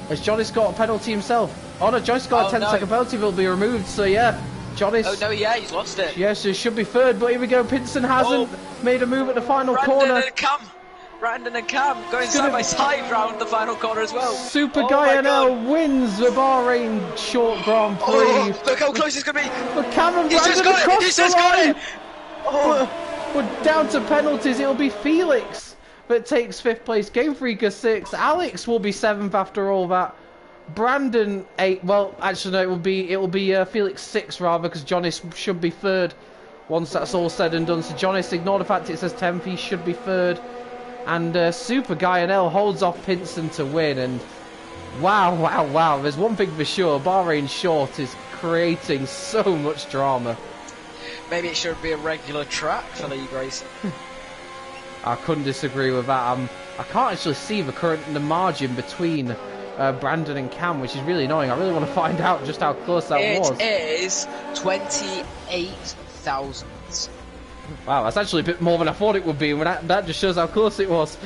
Has Jonas got a penalty himself? Oh no, Jonas got a 10-second penalty, will be removed, so yeah. Jonas... Oh no, yeah, he's lost it. Yes, it should be 3rd, but here we go. Pinson hasn't made a move at the final corner. Brandon and Cam going side by side round the final corner as well. Super Guy NL wins the Bahrain Short Grand Prix. Look how close he's going to be. But Cam and Brandon across the line. We're down to penalties. It'll be Felix that takes 5th place. Game Freaker 6th. Alex will be 7th after all that. Brandon 8th. Well, actually no, it will be Felix 6th rather, because Jonas should be 3rd once that's all said and done. So Jonas, ignore the fact it says 10th, he should be third. And Super Guyanel holds off Pinson to win. And wow. There's one thing for sure, Bahrain Short is creating so much drama. Maybe it should be a regular track for league racing. I couldn't disagree with that. I can't actually see the margin between Brandon and Cam, which is really annoying. I really want to find out just how close that was. It is 28,000. Wow, that's actually a bit more than I thought it would be, and that just shows how close it was.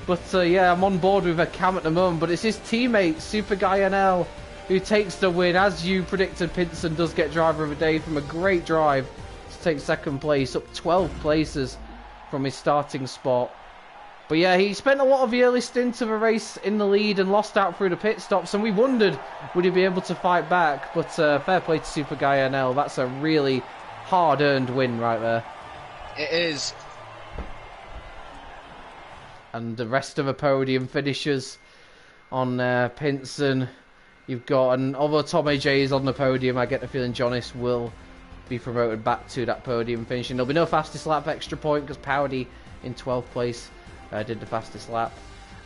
But yeah, I'm on board with a Cam at the moment, but it's his teammate, Super Guyanel, who takes the win. As you predicted, Pinson does get driver of the day from a great drive to take second place, up 12 places from his starting spot. But yeah, he spent a lot of the early stint of a race in the lead and lost out through the pit stops, and we wondered would he be able to fight back. But fair play to Super Guyanel. That's a really hard-earned win right there. It is. And the rest of the podium finishers on Pinson. You've got, and although Tom AJ is on the podium, I get the feeling Jonas will be promoted back to that podium finishing. There'll be no fastest lap extra point because Powdy in 12th place did the fastest lap.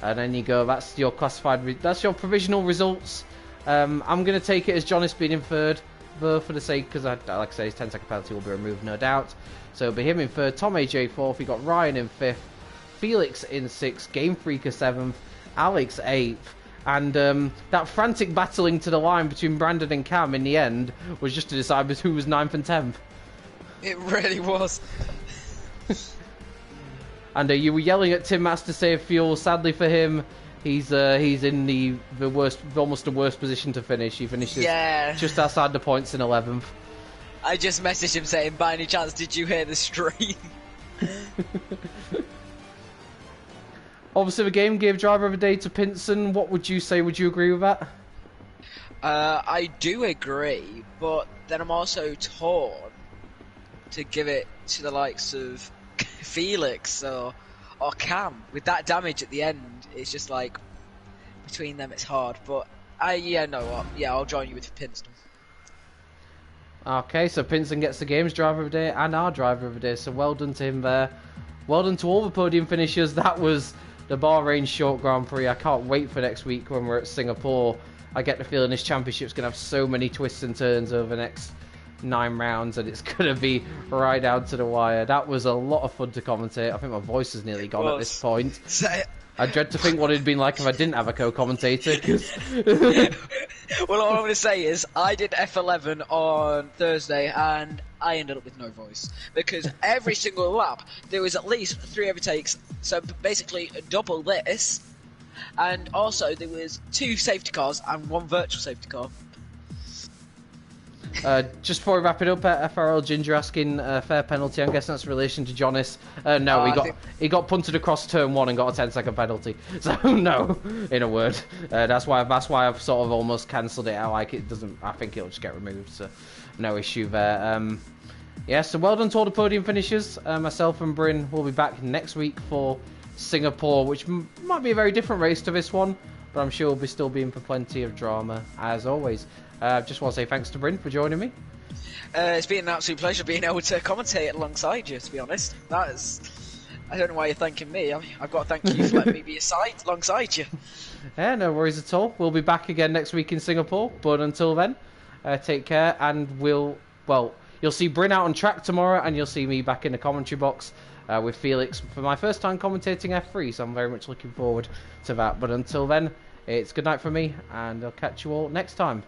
And then you go, that's your classified, that's your provisional results. I'm going to take it as Jonas being in third, though, for the sake, because like I say, his 10-second penalty will be removed, no doubt. So it'll be him in third, Tom AJ fourth, we got Ryan in fifth, Felix in sixth, Game Freaker seventh, Alex eighth. And that frantic battling to the line between Brandon and Cam in the end was just to decide who was 9th and 10th. It really was. And you were yelling at Tim Mass to save fuel. Sadly for him, he's in the worst, almost the worst position to finish. He finishes just outside the points in 11th. I just messaged him saying, by any chance, did you hear the stream? Obviously, the game gave driver of the day to Pinson. What would you say? Would you agree with that? I do agree, but then I'm also torn to give it to the likes of Felix or Cam. With that damage at the end, it's just like, between them it's hard. But know what? Yeah, I'll join you with Pinson. Okay, so Pinson gets the game's driver of the day and our driver of the day. So well done to him there. Well done to all the podium finishers. That was the Bahrain Short Grand Prix. I can't wait for next week when we're at Singapore. I get the feeling this championship's going to have so many twists and turns over the next 9 rounds, and it's going to be right down to the wire. That was a lot of fun to commentate. I think my voice is nearly gone at this point. I dread to think what it'd been like if I didn't have a co-commentator. Well, all I'm going to say is I did F11 on Thursday and I ended up with no voice because every single lap there was at least 3 overtakes, so basically double this, and also there was 2 safety cars and 1 virtual safety car. Just before we wrap it up, FRL Ginger asking fair penalty. I'm guessing that's in relation to Jonas. No, he got punted across turn 1 and got a 10-second penalty. So no, in a word, that's why I've sort of almost cancelled it out. Like it doesn't. I think it'll just get removed. So no issue there. Yeah. So well done to all the podium finishers. Myself and Bryn will be back next week for Singapore, which might be a very different race to this one, but I'm sure we'll be still being for plenty of drama as always. Just want to say thanks to Bryn for joining me. It's been an absolute pleasure being able to commentate alongside you, to be honest. I don't know why you're thanking me. I've got to thank you for letting me be alongside you. Yeah, no worries at all. We'll be back again next week in Singapore, but until then, take care, and you'll see Bryn out on track tomorrow, and you'll see me back in the commentary box with Felix for my first time commentating F3, so I'm very much looking forward to that. But until then, it's good night for me, and I'll catch you all next time.